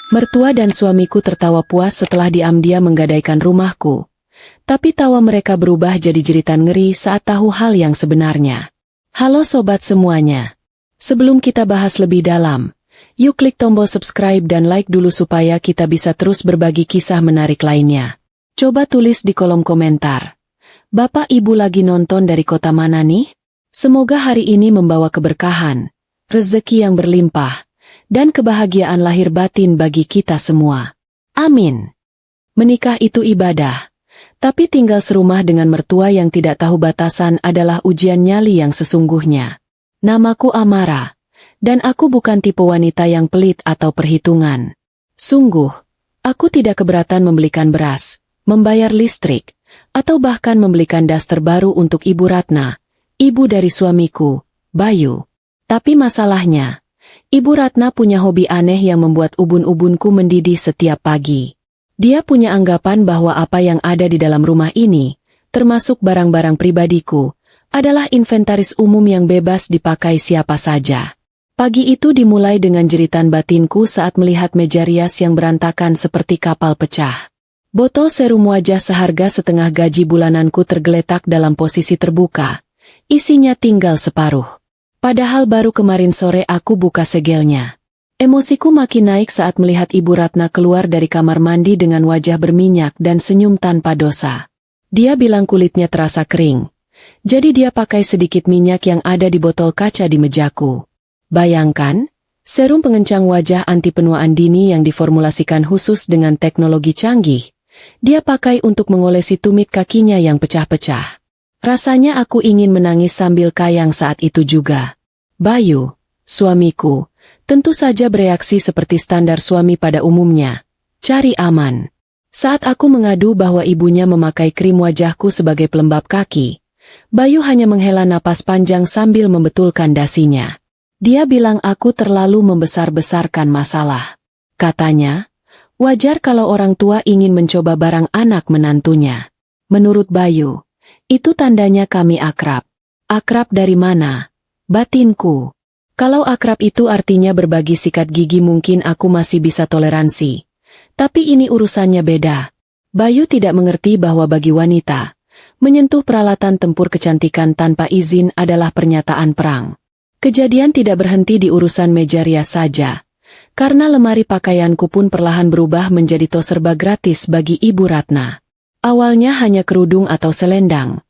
Mertua dan suamiku tertawa puas setelah diam-diam menggadaikan rumahku. Tapi tawa mereka berubah jadi jeritan ngeri saat tahu hal yang sebenarnya. Halo sobat semuanya. Sebelum kita bahas lebih dalam, yuk klik tombol subscribe dan like dulu supaya kita bisa terus berbagi kisah menarik lainnya. Coba tulis di kolom komentar. Bapak Ibu lagi nonton dari kota mana nih? Semoga hari ini membawa keberkahan, rezeki yang berlimpah, dan kebahagiaan lahir batin bagi kita semua. Amin. Menikah itu ibadah, tapi tinggal serumah dengan mertua yang tidak tahu batasan adalah ujian nyali yang sesungguhnya. Namaku Amara, dan aku bukan tipe wanita yang pelit atau perhitungan. Sungguh, aku tidak keberatan membelikan beras, membayar listrik, atau bahkan membelikan das terbaru untuk Ibu Ratna, ibu dari suamiku, Bayu. Tapi masalahnya, Ibu Ratna punya hobi aneh yang membuat ubun-ubunku mendidih setiap pagi. Dia punya anggapan bahwa apa yang ada di dalam rumah ini, termasuk barang-barang pribadiku, adalah inventaris umum yang bebas dipakai siapa saja. Pagi itu dimulai dengan jeritan batinku saat melihat meja rias yang berantakan seperti kapal pecah. Botol serum wajah seharga setengah gaji bulananku tergeletak dalam posisi terbuka. Isinya tinggal separuh. Padahal baru kemarin sore aku buka segelnya. Emosiku makin naik saat melihat Ibu Ratna keluar dari kamar mandi dengan wajah berminyak dan senyum tanpa dosa. Dia bilang kulitnya terasa kering. Jadi dia pakai sedikit minyak yang ada di botol kaca di mejaku. Bayangkan, serum pengencang wajah anti penuaan dini yang diformulasikan khusus dengan teknologi canggih. Dia pakai untuk mengolesi tumit kakinya yang pecah-pecah. Rasanya aku ingin menangis sambil kayang saat itu juga. Bayu, suamiku, tentu saja bereaksi seperti standar suami pada umumnya. Cari aman. Saat aku mengadu bahwa ibunya memakai krim wajahku sebagai pelembab kaki, Bayu hanya menghela napas panjang sambil membetulkan dasinya. Dia bilang aku terlalu membesar-besarkan masalah. Katanya, wajar kalau orang tua ingin mencoba barang anak menantunya. Menurut Bayu, itu tandanya kami akrab. Akrab dari mana? Batinku. Kalau akrab itu artinya berbagi sikat gigi mungkin aku masih bisa toleransi. Tapi ini urusannya beda. Bayu tidak mengerti bahwa bagi wanita, menyentuh peralatan tempur kecantikan tanpa izin adalah pernyataan perang. Kejadian tidak berhenti di urusan meja rias saja. Karena lemari pakaianku pun perlahan berubah menjadi tos serba gratis bagi Ibu Ratna. Awalnya hanya kerudung atau selendang,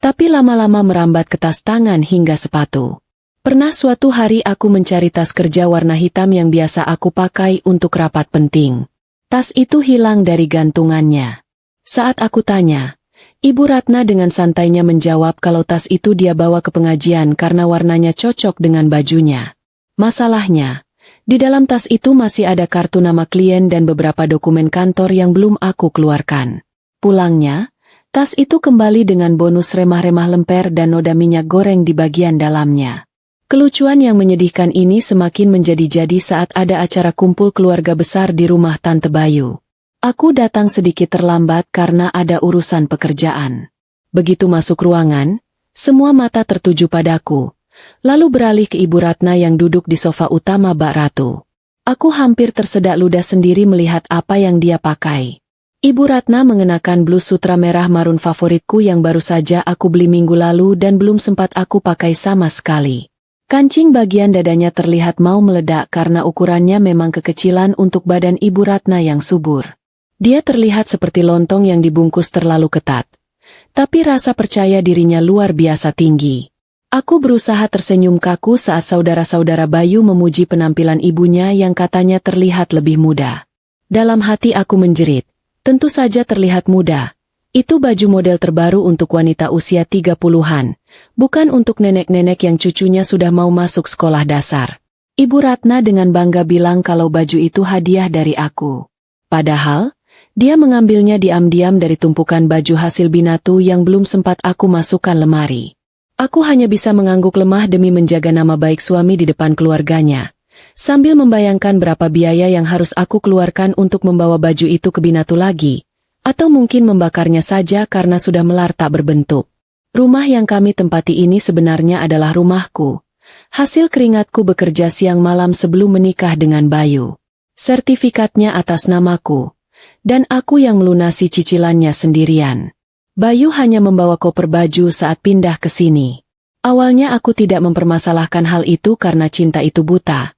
tapi lama-lama merambat ke tas tangan hingga sepatu. Pernah suatu hari aku mencari tas kerja warna hitam yang biasa aku pakai untuk rapat penting. Tas itu hilang dari gantungannya. Saat aku tanya, Ibu Ratna dengan santainya menjawab kalau tas itu dia bawa ke pengajian karena warnanya cocok dengan bajunya. Masalahnya, di dalam tas itu masih ada kartu nama klien dan beberapa dokumen kantor yang belum aku keluarkan. Pulangnya, tas itu kembali dengan bonus remah-remah lemper dan noda minyak goreng di bagian dalamnya. Kelucuan yang menyedihkan ini semakin menjadi-jadi saat ada acara kumpul keluarga besar di rumah Tante Bayu. Aku datang sedikit terlambat karena ada urusan pekerjaan. Begitu masuk ruangan, semua mata tertuju padaku, lalu beralih ke Ibu Ratna yang duduk di sofa utama Mbak Ratu. Aku hampir tersedak ludah sendiri melihat apa yang dia pakai. Ibu Ratna mengenakan blus sutra merah marun favoritku yang baru saja aku beli minggu lalu dan belum sempat aku pakai sama sekali. Kancing bagian dadanya terlihat mau meledak karena ukurannya memang kekecilan untuk badan Ibu Ratna yang subur. Dia terlihat seperti lontong yang dibungkus terlalu ketat. Tapi rasa percaya dirinya luar biasa tinggi. Aku berusaha tersenyum kaku saat saudara-saudara Bayu memuji penampilan ibunya yang katanya terlihat lebih muda. Dalam hati aku menjerit. Tentu saja terlihat muda. Itu baju model terbaru untuk wanita usia 30-an, bukan untuk nenek-nenek yang cucunya sudah mau masuk sekolah dasar. Ibu Ratna dengan bangga bilang kalau baju itu hadiah dari aku. Padahal, dia mengambilnya diam-diam dari tumpukan baju hasil binatu yang belum sempat aku masukkan lemari. Aku hanya bisa mengangguk lemah demi menjaga nama baik suami di depan keluarganya. Sambil membayangkan berapa biaya yang harus aku keluarkan untuk membawa baju itu ke binatu lagi, atau mungkin membakarnya saja karena sudah melar tak berbentuk. Rumah yang kami tempati ini sebenarnya adalah rumahku. Hasil keringatku bekerja siang malam sebelum menikah dengan Bayu. Sertifikatnya atas namaku, dan aku yang melunasi cicilannya sendirian. Bayu hanya membawa koper baju saat pindah ke sini. Awalnya aku tidak mempermasalahkan hal itu karena cinta itu buta.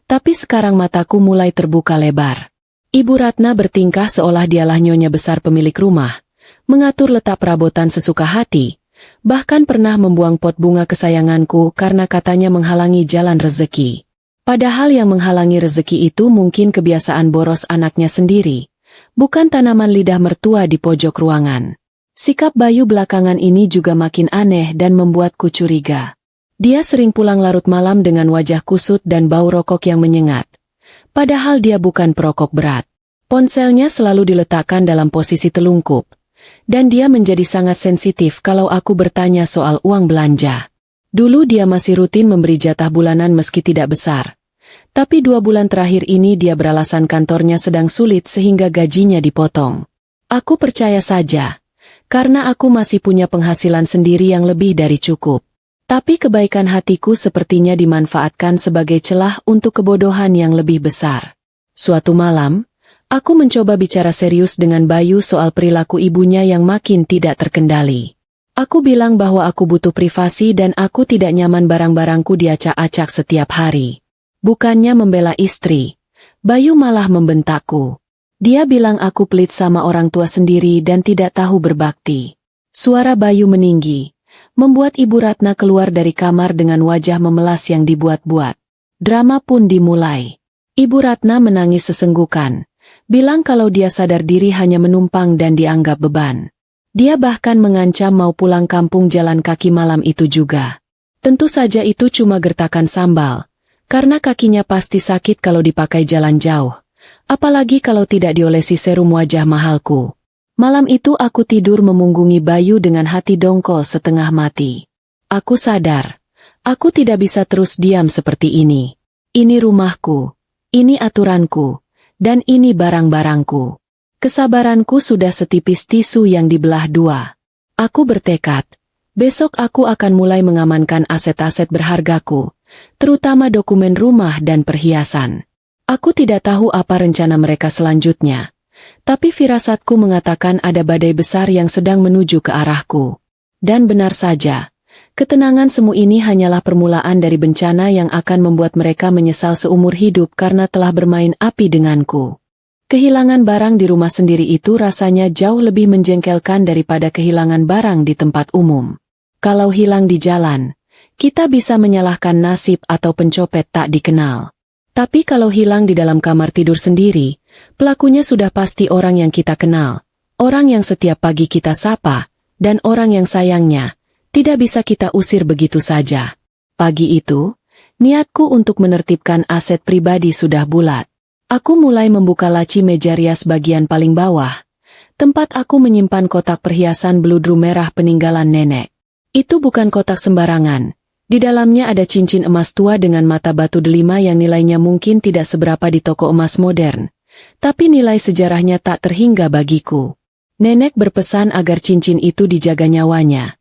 Tapi sekarang mataku mulai terbuka lebar. Ibu Ratna bertingkah seolah dialah nyonya besar pemilik rumah, mengatur letak perabotan sesuka hati, bahkan pernah membuang pot bunga kesayanganku karena katanya menghalangi jalan rezeki. Padahal yang menghalangi rezeki itu mungkin kebiasaan boros anaknya sendiri, bukan tanaman lidah mertua di pojok ruangan. Sikap Bayu belakangan ini juga makin aneh dan membuatku curiga. Dia sering pulang larut malam dengan wajah kusut dan bau rokok yang menyengat. Padahal dia bukan perokok berat. Ponselnya selalu diletakkan dalam posisi telungkup, dan dia menjadi sangat sensitif kalau aku bertanya soal uang belanja. Dulu dia masih rutin memberi jatah bulanan meski tidak besar. Tapi 2 bulan terakhir ini dia beralasan kantornya sedang sulit sehingga gajinya dipotong. Aku percaya saja, karena aku masih punya penghasilan sendiri yang lebih dari cukup. Tapi kebaikan hatiku sepertinya dimanfaatkan sebagai celah untuk kebodohan yang lebih besar. Suatu malam, aku mencoba bicara serius dengan Bayu soal perilaku ibunya yang makin tidak terkendali. Aku bilang bahwa aku butuh privasi dan aku tidak nyaman barang-barangku diacak-acak setiap hari. Bukannya membela istri, Bayu malah membentakku. Dia bilang aku pelit sama orang tua sendiri dan tidak tahu berbakti. Suara Bayu meninggi, membuat Ibu Ratna keluar dari kamar dengan wajah memelas yang dibuat-buat. Drama pun dimulai. Ibu Ratna menangis sesenggukan, bilang kalau dia sadar diri hanya menumpang dan dianggap beban. Dia bahkan mengancam mau pulang kampung jalan kaki malam itu juga. Tentu saja itu cuma gertakan sambal. Karena kakinya pasti sakit kalau dipakai jalan jauh. Apalagi kalau tidak diolesi serum wajah mahalku. Malam itu aku tidur memunggungi Bayu dengan hati dongkol setengah mati. Aku sadar, aku tidak bisa terus diam seperti ini. Ini rumahku, ini aturanku, dan ini barang-barangku. Kesabaranku sudah setipis tisu yang dibelah 2. Aku bertekad, besok aku akan mulai mengamankan aset-aset berhargaku. Terutama dokumen rumah dan perhiasan. Aku tidak tahu apa rencana mereka selanjutnya, tapi firasatku mengatakan ada badai besar yang sedang menuju ke arahku. Dan benar saja, ketenangan semu ini hanyalah permulaan dari bencana yang akan membuat mereka menyesal seumur hidup karena telah bermain api denganku. Kehilangan barang di rumah sendiri itu rasanya jauh lebih menjengkelkan daripada kehilangan barang di tempat umum. Kalau hilang di jalan, kita bisa menyalahkan nasib atau pencopet tak dikenal. Tapi kalau hilang di dalam kamar tidur sendiri, pelakunya sudah pasti orang yang kita kenal, orang yang setiap pagi kita sapa, dan orang yang sayangnya tidak bisa kita usir begitu saja. Pagi itu, niatku untuk menertibkan aset pribadi sudah bulat. Aku mulai membuka laci meja rias bagian paling bawah, tempat aku menyimpan kotak perhiasan beludru merah peninggalan nenek. Itu bukan kotak sembarangan. Di dalamnya ada cincin emas tua dengan mata batu delima yang nilainya mungkin tidak seberapa di toko emas modern. Tapi nilai sejarahnya tak terhingga bagiku. Nenek berpesan agar cincin itu dijaga nyawanya.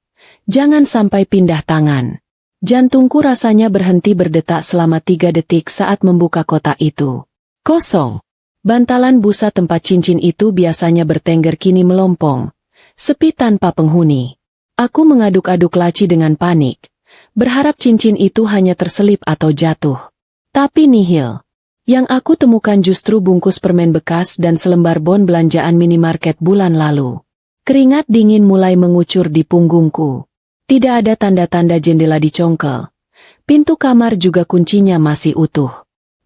Jangan sampai pindah tangan. Jantungku rasanya berhenti berdetak selama 3 detik saat membuka kotak itu. Kosong. Bantalan busa tempat cincin itu biasanya bertengger kini melompong. Sepi tanpa penghuni. Aku mengaduk-aduk laci dengan panik. Berharap cincin itu hanya terselip atau jatuh. Tapi nihil. Yang aku temukan justru bungkus permen bekas dan selembar bon belanjaan minimarket bulan lalu. Keringat dingin mulai mengucur di punggungku. Tidak ada tanda-tanda jendela dicongkel. Pintu kamar juga kuncinya masih utuh.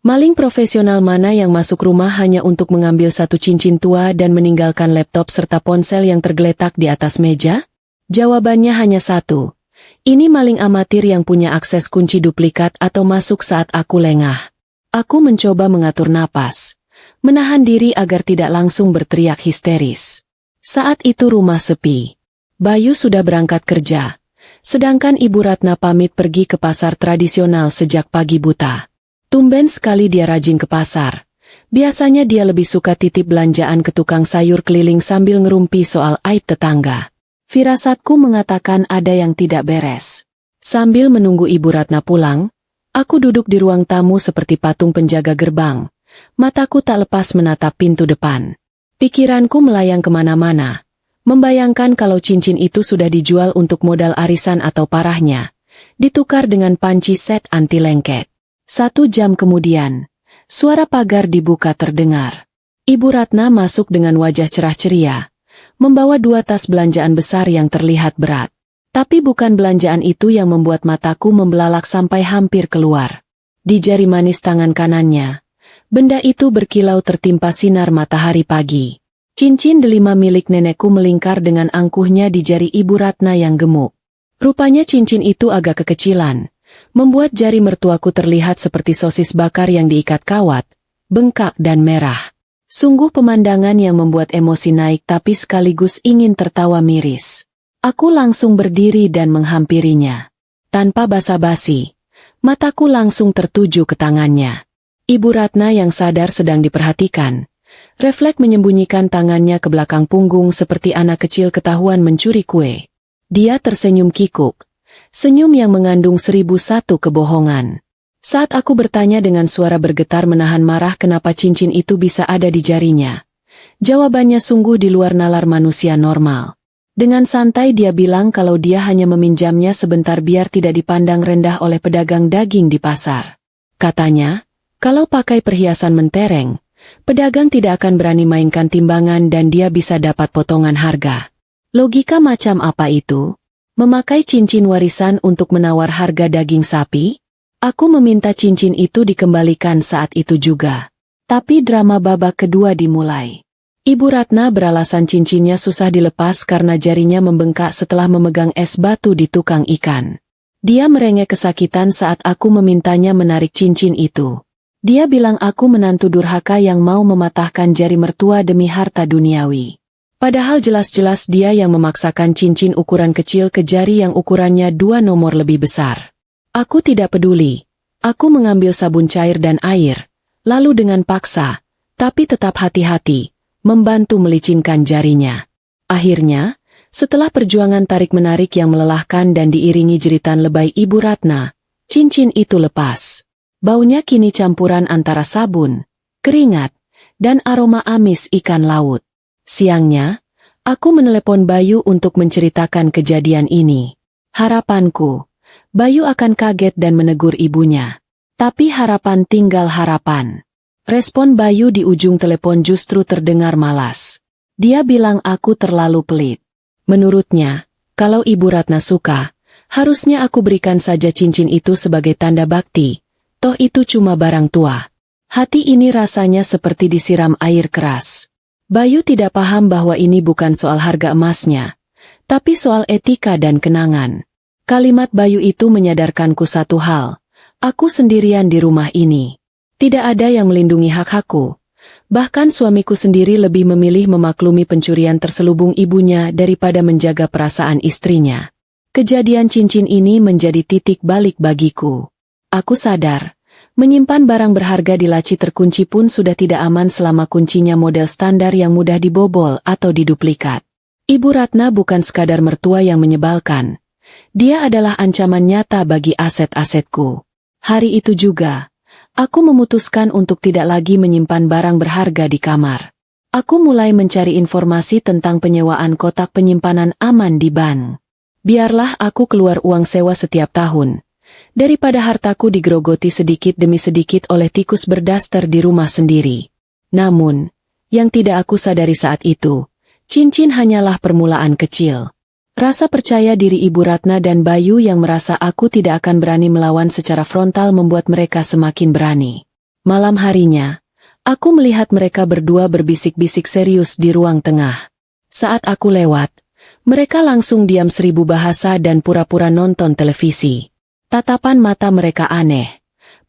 Maling profesional mana yang masuk rumah hanya untuk mengambil satu cincin tua dan meninggalkan laptop serta ponsel yang tergeletak di atas meja? Jawabannya hanya satu. Ini maling amatir yang punya akses kunci duplikat atau masuk saat aku lengah. Aku mencoba mengatur napas, menahan diri agar tidak langsung berteriak histeris. Saat itu rumah sepi. Bayu sudah berangkat kerja, sedangkan Ibu Ratna pamit pergi ke pasar tradisional sejak pagi buta. Tumben sekali dia rajin ke pasar. Biasanya dia lebih suka titip belanjaan ke tukang sayur keliling sambil ngerumpi soal aib tetangga. Firasatku mengatakan ada yang tidak beres. Sambil menunggu Ibu Ratna pulang, aku duduk di ruang tamu seperti patung penjaga gerbang, mataku tak lepas menatap pintu depan. Pikiranku melayang kemana-mana, membayangkan kalau cincin itu sudah dijual untuk modal arisan atau parahnya, ditukar dengan panci set anti lengket. 1 jam kemudian, suara pagar dibuka terdengar. Ibu Ratna masuk dengan wajah cerah ceria, membawa 2 tas belanjaan besar yang terlihat berat. Tapi bukan belanjaan itu yang membuat mataku membelalak sampai hampir keluar. Di jari manis tangan kanannya, benda itu berkilau tertimpa sinar matahari pagi. Cincin delima milik nenekku melingkar dengan angkuhnya di jari Ibu Ratna yang gemuk. Rupanya cincin itu agak kekecilan, membuat jari mertuaku terlihat seperti sosis bakar yang diikat kawat, bengkak dan merah. Sungguh pemandangan yang membuat emosi naik tapi sekaligus ingin tertawa miris. Aku langsung berdiri dan menghampirinya. Tanpa basa-basi, mataku langsung tertuju ke tangannya. Ibu Ratna yang sadar sedang diperhatikan, refleks menyembunyikan tangannya ke belakang punggung seperti anak kecil ketahuan mencuri kue. Dia tersenyum kikuk. Senyum yang mengandung 1001 kebohongan. Saat aku bertanya dengan suara bergetar menahan marah kenapa cincin itu bisa ada di jarinya, jawabannya sungguh di luar nalar manusia normal. Dengan santai dia bilang kalau dia hanya meminjamnya sebentar biar tidak dipandang rendah oleh pedagang daging di pasar. Katanya, kalau pakai perhiasan mentereng, pedagang tidak akan berani mainkan timbangan dan dia bisa dapat potongan harga. Logika macam apa itu? Memakai cincin warisan untuk menawar harga daging sapi? Aku meminta cincin itu dikembalikan saat itu juga. Tapi drama babak kedua dimulai. Ibu Ratna beralasan cincinnya susah dilepas karena jarinya membengkak setelah memegang es batu di tukang ikan. Dia merengek kesakitan saat aku memintanya menarik cincin itu. Dia bilang aku menantu durhaka yang mau mematahkan jari mertua demi harta duniawi. Padahal jelas-jelas dia yang memaksakan cincin ukuran kecil ke jari yang ukurannya 2 nomor lebih besar. Aku tidak peduli. Aku mengambil sabun cair dan air, lalu dengan paksa, tapi tetap hati-hati, membantu melicinkan jarinya. Akhirnya, setelah perjuangan tarik-menarik yang melelahkan dan diiringi jeritan lebay Ibu Ratna, cincin itu lepas. Baunya kini campuran antara sabun, keringat, dan aroma amis ikan laut. Siangnya, aku menelepon Bayu untuk menceritakan kejadian ini. Harapanku, Bayu akan kaget dan menegur ibunya. Tapi harapan tinggal harapan. Respon Bayu di ujung telepon justru terdengar malas. Dia bilang aku terlalu pelit. Menurutnya, kalau Ibu Ratna suka, harusnya aku berikan saja cincin itu sebagai tanda bakti. Toh itu cuma barang tua. Hati ini rasanya seperti disiram air keras. Bayu tidak paham bahwa ini bukan soal harga emasnya, tapi soal etika dan kenangan. Kalimat Bayu itu menyadarkanku satu hal, aku sendirian di rumah ini. Tidak ada yang melindungi hak-hakku, bahkan suamiku sendiri lebih memilih memaklumi pencurian terselubung ibunya daripada menjaga perasaan istrinya. Kejadian cincin ini menjadi titik balik bagiku. Aku sadar, menyimpan barang berharga di laci terkunci pun sudah tidak aman selama kuncinya model standar yang mudah dibobol atau diduplikat. Ibu Ratna bukan sekadar mertua yang menyebalkan. Dia adalah ancaman nyata bagi aset-asetku. Hari itu juga, aku memutuskan untuk tidak lagi menyimpan barang berharga di kamar. Aku mulai mencari informasi tentang penyewaan kotak penyimpanan aman di bank. Biarlah aku keluar uang sewa setiap tahun, daripada hartaku digerogoti sedikit demi sedikit oleh tikus berdaster di rumah sendiri. Namun, yang tidak aku sadari saat itu, cincin hanyalah permulaan kecil. Rasa percaya diri Ibu Ratna dan Bayu yang merasa aku tidak akan berani melawan secara frontal membuat mereka semakin berani. Malam harinya, aku melihat mereka berdua berbisik-bisik serius di ruang tengah. Saat aku lewat, mereka langsung diam 1000 bahasa dan pura-pura nonton televisi. Tatapan mata mereka aneh,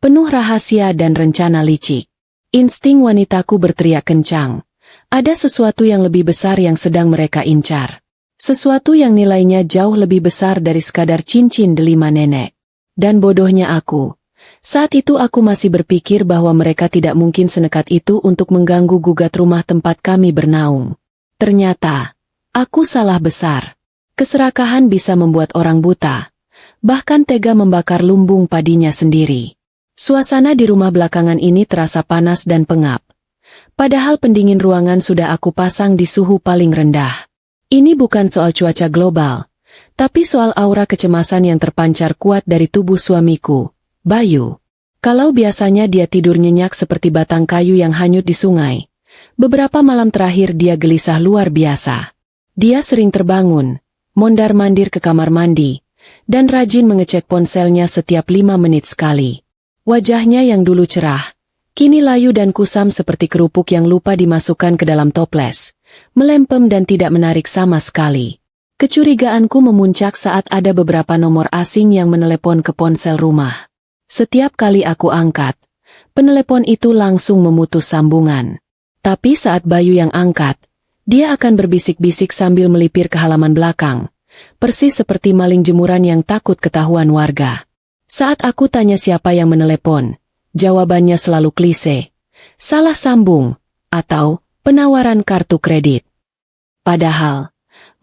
penuh rahasia dan rencana licik. Insting wanitaku berteriak kencang. Ada sesuatu yang lebih besar yang sedang mereka incar. Sesuatu yang nilainya jauh lebih besar dari sekadar cincin delima nenek. Dan bodohnya aku. Saat itu aku masih berpikir bahwa mereka tidak mungkin senekat itu untuk mengganggu gugat rumah tempat kami bernaung. Ternyata, aku salah besar. Keserakahan bisa membuat orang buta. Bahkan tega membakar lumbung padinya sendiri. Suasana di rumah belakangan ini terasa panas dan pengap. Padahal pendingin ruangan sudah aku pasang di suhu paling rendah. Ini bukan soal cuaca global, tapi soal aura kecemasan yang terpancar kuat dari tubuh suamiku, Bayu. Kalau biasanya dia tidur nyenyak seperti batang kayu yang hanyut di sungai, beberapa malam terakhir dia gelisah luar biasa. Dia sering terbangun, mondar-mandir ke kamar mandi, dan rajin mengecek ponselnya setiap 5 menit sekali. Wajahnya yang dulu cerah, kini layu dan kusam seperti kerupuk yang lupa dimasukkan ke dalam toples, melempem dan tidak menarik sama sekali. Kecurigaanku memuncak saat ada beberapa nomor asing yang menelepon ke ponsel rumah. Setiap kali aku angkat, penelepon itu langsung memutus sambungan. Tapi saat Bayu yang angkat, dia akan berbisik-bisik sambil melipir ke halaman belakang, persis seperti maling jemuran yang takut ketahuan warga. Saat aku tanya siapa yang menelepon, jawabannya selalu klise, salah sambung, atau penawaran kartu kredit. Padahal,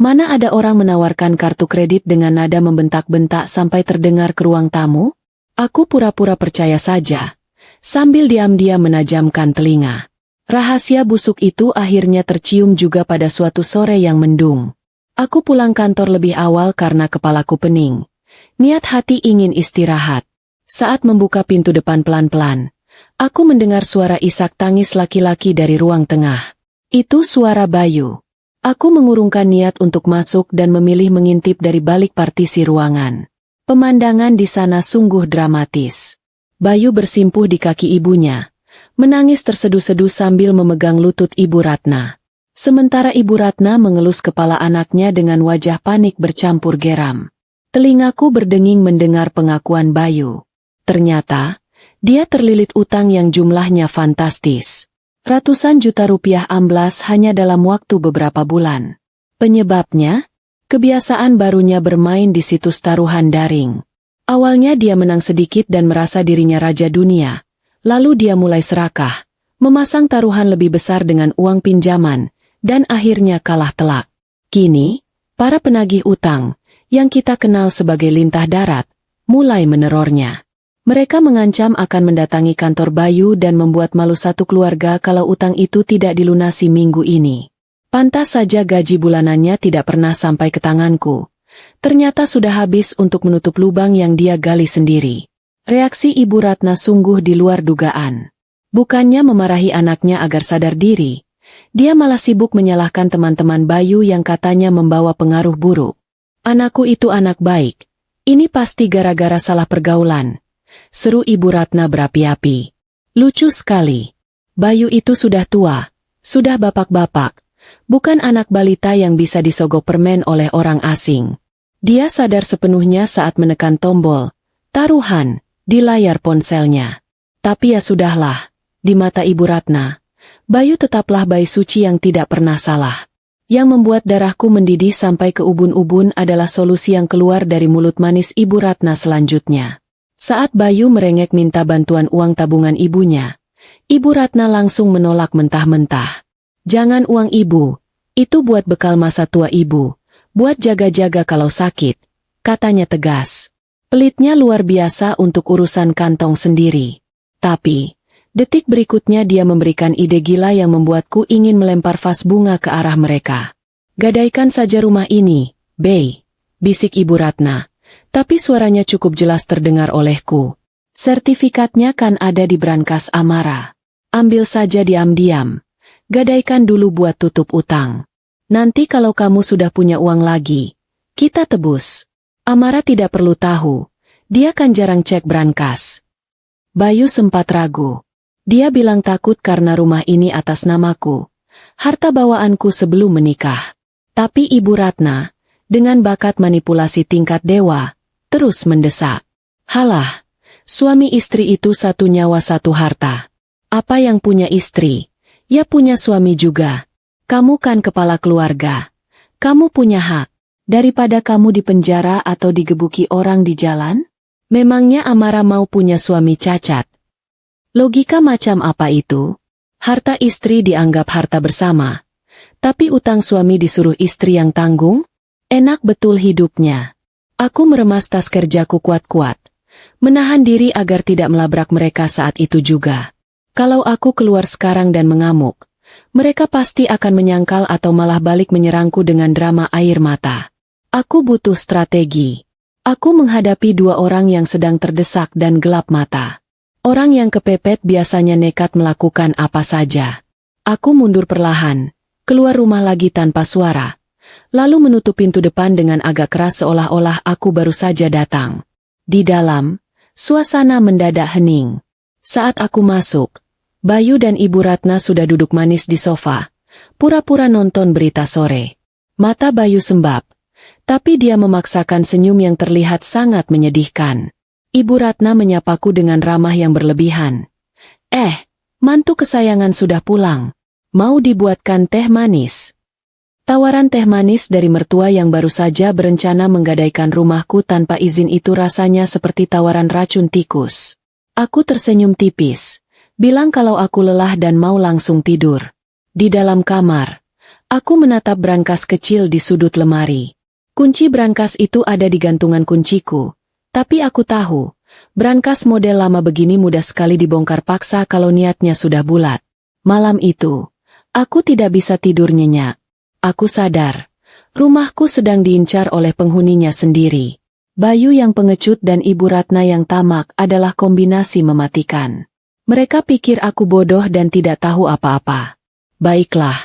mana ada orang menawarkan kartu kredit dengan nada membentak-bentak sampai terdengar ke ruang tamu? Aku pura-pura percaya saja, sambil diam-diam menajamkan telinga. Rahasia busuk itu akhirnya tercium juga pada suatu sore yang mendung. Aku pulang kantor lebih awal karena kepalaku pening. Niat hati ingin istirahat. Saat membuka pintu depan pelan-pelan, aku mendengar suara isak tangis laki-laki dari ruang tengah. Itu suara Bayu. Aku mengurungkan niat untuk masuk dan memilih mengintip dari balik partisi ruangan. Pemandangan di sana sungguh dramatis. Bayu bersimpuh di kaki ibunya, menangis terseduh-seduh sambil memegang lutut Ibu Ratna. Sementara Ibu Ratna mengelus kepala anaknya dengan wajah panik bercampur geram. Telingaku berdenging mendengar pengakuan Bayu. Ternyata, dia terlilit utang yang jumlahnya fantastis. Ratusan juta rupiah amblas hanya dalam waktu beberapa bulan. Penyebabnya? Kebiasaan barunya bermain di situs taruhan daring. Awalnya dia menang sedikit dan merasa dirinya raja dunia. Lalu dia mulai serakah, memasang taruhan lebih besar dengan uang pinjaman, dan akhirnya kalah telak. Kini, para penagih utang, yang kita kenal sebagai lintah darat, mulai menerornya. Mereka mengancam akan mendatangi kantor Bayu dan membuat malu satu keluarga kalau utang itu tidak dilunasi minggu ini. Pantas saja gaji bulanannya tidak pernah sampai ke tanganku. Ternyata sudah habis untuk menutup lubang yang dia gali sendiri. Reaksi Ibu Ratna sungguh di luar dugaan. Bukannya memarahi anaknya agar sadar diri, dia malah sibuk menyalahkan teman-teman Bayu yang katanya membawa pengaruh buruk. Anakku itu anak baik. Ini pasti gara-gara salah pergaulan. Seru Ibu Ratna berapi-api. Lucu sekali. Bayu itu sudah tua, sudah bapak-bapak. Bukan anak balita yang bisa disogok permen oleh orang asing. Dia sadar sepenuhnya saat menekan tombol taruhan di layar ponselnya. Tapi ya sudahlah, di mata Ibu Ratna, Bayu tetaplah bayi suci yang tidak pernah salah. Yang membuat darahku mendidih sampai ke ubun-ubun adalah solusi yang keluar dari mulut manis Ibu Ratna selanjutnya. Saat Bayu merengek minta bantuan uang tabungan ibunya, Ibu Ratna langsung menolak mentah-mentah. Jangan uang ibu, itu buat bekal masa tua ibu, buat jaga-jaga kalau sakit, katanya tegas. Pelitnya luar biasa untuk urusan kantong sendiri. Tapi, detik berikutnya dia memberikan ide gila yang membuatku ingin melempar vas bunga ke arah mereka. Gadaikan saja rumah ini, Bey, bisik Ibu Ratna, tapi suaranya cukup jelas terdengar olehku. Sertifikatnya kan ada di brankas Amara. Ambil saja diam-diam. Gadaikan dulu buat tutup utang. Nanti kalau kamu sudah punya uang lagi, kita tebus. Amara tidak perlu tahu, dia kan jarang cek brankas. Bayu sempat ragu. Dia bilang takut karena rumah ini atas namaku, harta bawaanku sebelum menikah. Tapi Ibu Ratna, dengan bakat manipulasi tingkat dewa, terus mendesak. Halah, suami istri itu satu nyawa satu harta. Apa yang punya istri? Ya punya suami juga. Kamu kan kepala keluarga. Kamu punya hak. Daripada kamu dipenjara atau digebuki orang di jalan? Memangnya Amara mau punya suami cacat? Logika macam apa itu? Harta istri dianggap harta bersama. Tapi utang suami disuruh istri yang tanggung? Enak betul hidupnya. Aku meremas tas kerjaku kuat-kuat. Menahan diri agar tidak melabrak mereka saat itu juga. Kalau aku keluar sekarang dan mengamuk, mereka pasti akan menyangkal atau malah balik menyerangku dengan drama air mata. Aku butuh strategi. Aku menghadapi dua orang yang sedang terdesak dan gelap mata. Orang yang kepepet biasanya nekat melakukan apa saja. Aku mundur perlahan, keluar rumah lagi tanpa suara, lalu menutup pintu depan dengan agak keras seolah-olah aku baru saja datang. Di dalam, suasana mendadak hening. Saat aku masuk, Bayu dan Ibu Ratna sudah duduk manis di sofa, pura-pura nonton berita sore. Mata Bayu sembab, tapi dia memaksakan senyum yang terlihat sangat menyedihkan. Ibu Ratna menyapaku dengan ramah yang berlebihan. Mantu kesayangan sudah pulang. Mau dibuatkan teh manis? Tawaran teh manis dari mertua yang baru saja berencana menggadaikan rumahku tanpa izin itu rasanya seperti tawaran racun tikus. Aku tersenyum tipis, bilang kalau aku lelah dan mau langsung tidur. Di dalam kamar, aku menatap brankas kecil di sudut lemari. Kunci brankas itu ada di gantungan kunciku, tapi aku tahu, brankas model lama begini mudah sekali dibongkar paksa kalau niatnya sudah bulat. Malam itu, aku tidak bisa tidur nyenyak. Aku sadar, rumahku sedang diincar oleh penghuninya sendiri. Bayu yang pengecut dan Ibu Ratna yang tamak adalah kombinasi mematikan. Mereka pikir aku bodoh dan tidak tahu apa-apa. Baiklah,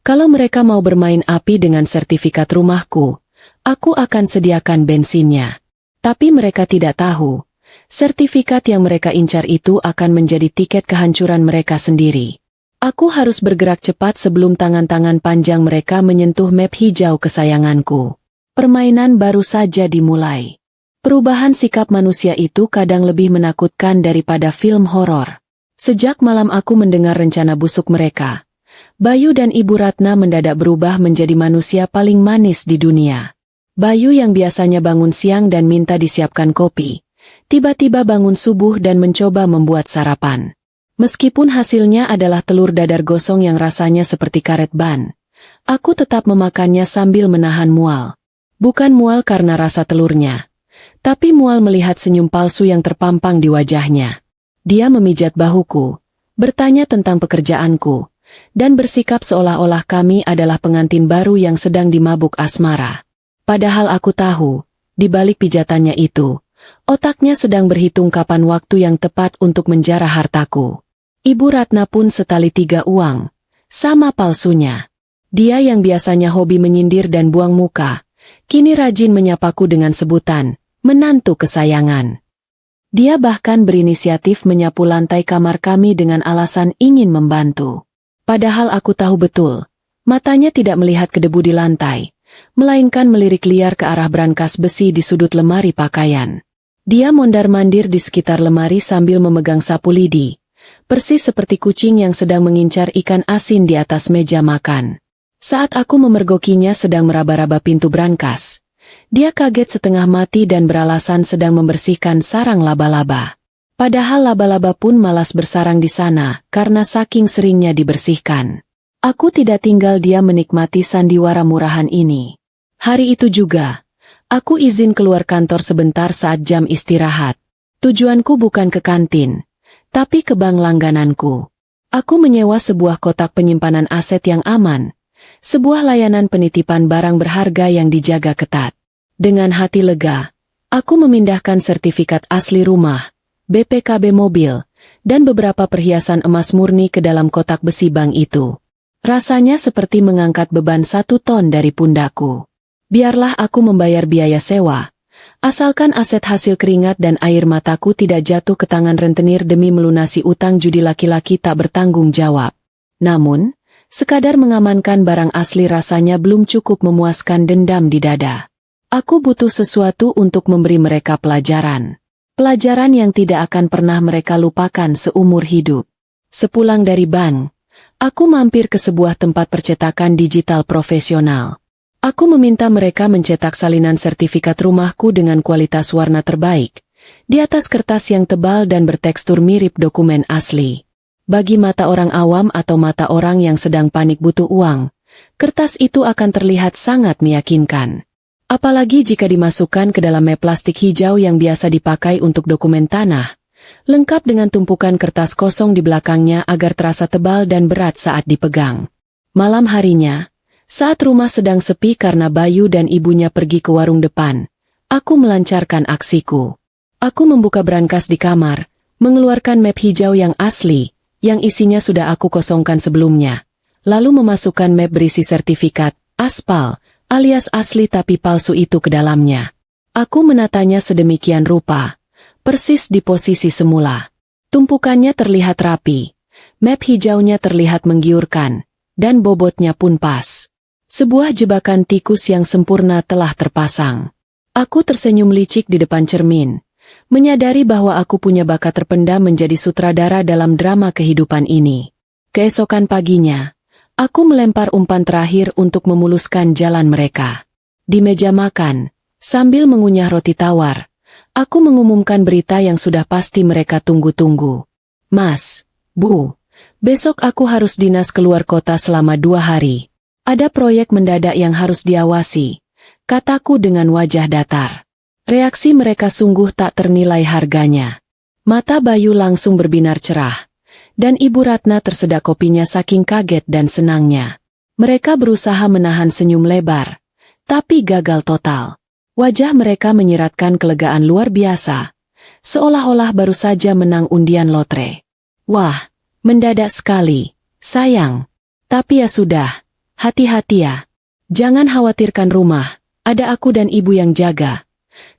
kalau mereka mau bermain api dengan sertifikat rumahku, aku akan sediakan bensinnya. Tapi mereka tidak tahu, sertifikat yang mereka incar itu akan menjadi tiket kehancuran mereka sendiri. Aku harus bergerak cepat sebelum tangan-tangan panjang mereka menyentuh map hijau kesayanganku. Permainan baru saja dimulai. Perubahan sikap manusia itu kadang lebih menakutkan daripada film horor. Sejak malam aku mendengar rencana busuk mereka, Bayu dan Ibu Ratna mendadak berubah menjadi manusia paling manis di dunia. Bayu yang biasanya bangun siang dan minta disiapkan kopi, tiba-tiba bangun subuh dan mencoba membuat sarapan. Meskipun hasilnya adalah telur dadar gosong yang rasanya seperti karet ban, aku tetap memakannya sambil menahan mual. Bukan mual karena rasa telurnya, tapi mual melihat senyum palsu yang terpampang di wajahnya. Dia memijat bahuku, bertanya tentang pekerjaanku, dan bersikap seolah-olah kami adalah pengantin baru yang sedang dimabuk asmara. Padahal aku tahu, di balik pijatannya itu, otaknya sedang berhitung kapan waktu yang tepat untuk menjarah hartaku. Ibu Ratna pun setali tiga uang, sama palsunya. Dia yang biasanya hobi menyindir dan buang muka, kini rajin menyapaku dengan sebutan, menantu kesayangan. Dia bahkan berinisiatif menyapu lantai kamar kami dengan alasan ingin membantu. Padahal aku tahu betul, matanya tidak melihat ke debu di lantai, melainkan melirik liar ke arah brankas besi di sudut lemari pakaian. Dia mondar-mandir di sekitar lemari sambil memegang sapu lidi, persis seperti kucing yang sedang mengincar ikan asin di atas meja makan. Saat aku memergokinya sedang meraba-raba pintu brankas, dia kaget setengah mati dan beralasan sedang membersihkan sarang laba-laba. Padahal laba-laba pun malas bersarang di sana karena saking seringnya dibersihkan. Aku tidak tinggal diam menikmati sandiwara murahan ini. Hari itu juga, aku izin keluar kantor sebentar saat jam istirahat. Tujuanku bukan ke kantin, tapi ke bank langgananku. Aku menyewa sebuah kotak penyimpanan aset yang aman, sebuah layanan penitipan barang berharga yang dijaga ketat. Dengan hati lega, aku memindahkan sertifikat asli rumah, BPKB mobil, dan beberapa perhiasan emas murni ke dalam kotak besi bank itu. Rasanya seperti mengangkat beban 1 ton dari pundakku. Biarlah aku membayar biaya sewa, asalkan aset hasil keringat dan air mataku tidak jatuh ke tangan rentenir demi melunasi utang judi laki-laki tak bertanggung jawab. Namun, sekadar mengamankan barang asli rasanya belum cukup memuaskan dendam di dada. Aku butuh sesuatu untuk memberi mereka pelajaran. Pelajaran yang tidak akan pernah mereka lupakan seumur hidup. Sepulang dari bank, aku mampir ke sebuah tempat percetakan digital profesional. Aku meminta mereka mencetak salinan sertifikat rumahku dengan kualitas warna terbaik, di atas kertas yang tebal dan bertekstur mirip dokumen asli. Bagi mata orang awam atau mata orang yang sedang panik butuh uang, kertas itu akan terlihat sangat meyakinkan. Apalagi jika dimasukkan ke dalam map plastik hijau yang biasa dipakai untuk dokumen tanah, lengkap dengan tumpukan kertas kosong di belakangnya agar terasa tebal dan berat saat dipegang. Malam harinya, saat rumah sedang sepi karena Bayu dan ibunya pergi ke warung depan, aku melancarkan aksiku. Aku membuka brankas di kamar, mengeluarkan map hijau yang asli, yang isinya sudah aku kosongkan sebelumnya, lalu memasukkan map berisi sertifikat, aspal, alias asli tapi palsu itu ke dalamnya. Aku menatanya sedemikian rupa, persis di posisi semula. Tumpukannya terlihat rapi, map hijaunya terlihat menggiurkan, dan bobotnya pun pas. Sebuah jebakan tikus yang sempurna telah terpasang. Aku tersenyum licik di depan cermin, menyadari bahwa aku punya bakat terpendam menjadi sutradara dalam drama kehidupan ini. Keesokan paginya, aku melempar umpan terakhir untuk memuluskan jalan mereka. Di meja makan, sambil mengunyah roti tawar, aku mengumumkan berita yang sudah pasti mereka tunggu-tunggu. Mas, Bu, besok aku harus dinas keluar kota selama 2 hari. Ada proyek mendadak yang harus diawasi, kataku dengan wajah datar. Reaksi mereka sungguh tak ternilai harganya. Mata Bayu langsung berbinar cerah, dan Ibu Ratna tersedak kopinya saking kaget dan senangnya. Mereka berusaha menahan senyum lebar, tapi gagal total. Wajah mereka menyiratkan kelegaan luar biasa, seolah-olah baru saja menang undian lotre. Wah, mendadak sekali, sayang. Tapi ya sudah, hati-hati ya. Jangan khawatirkan rumah, ada aku dan ibu yang jaga,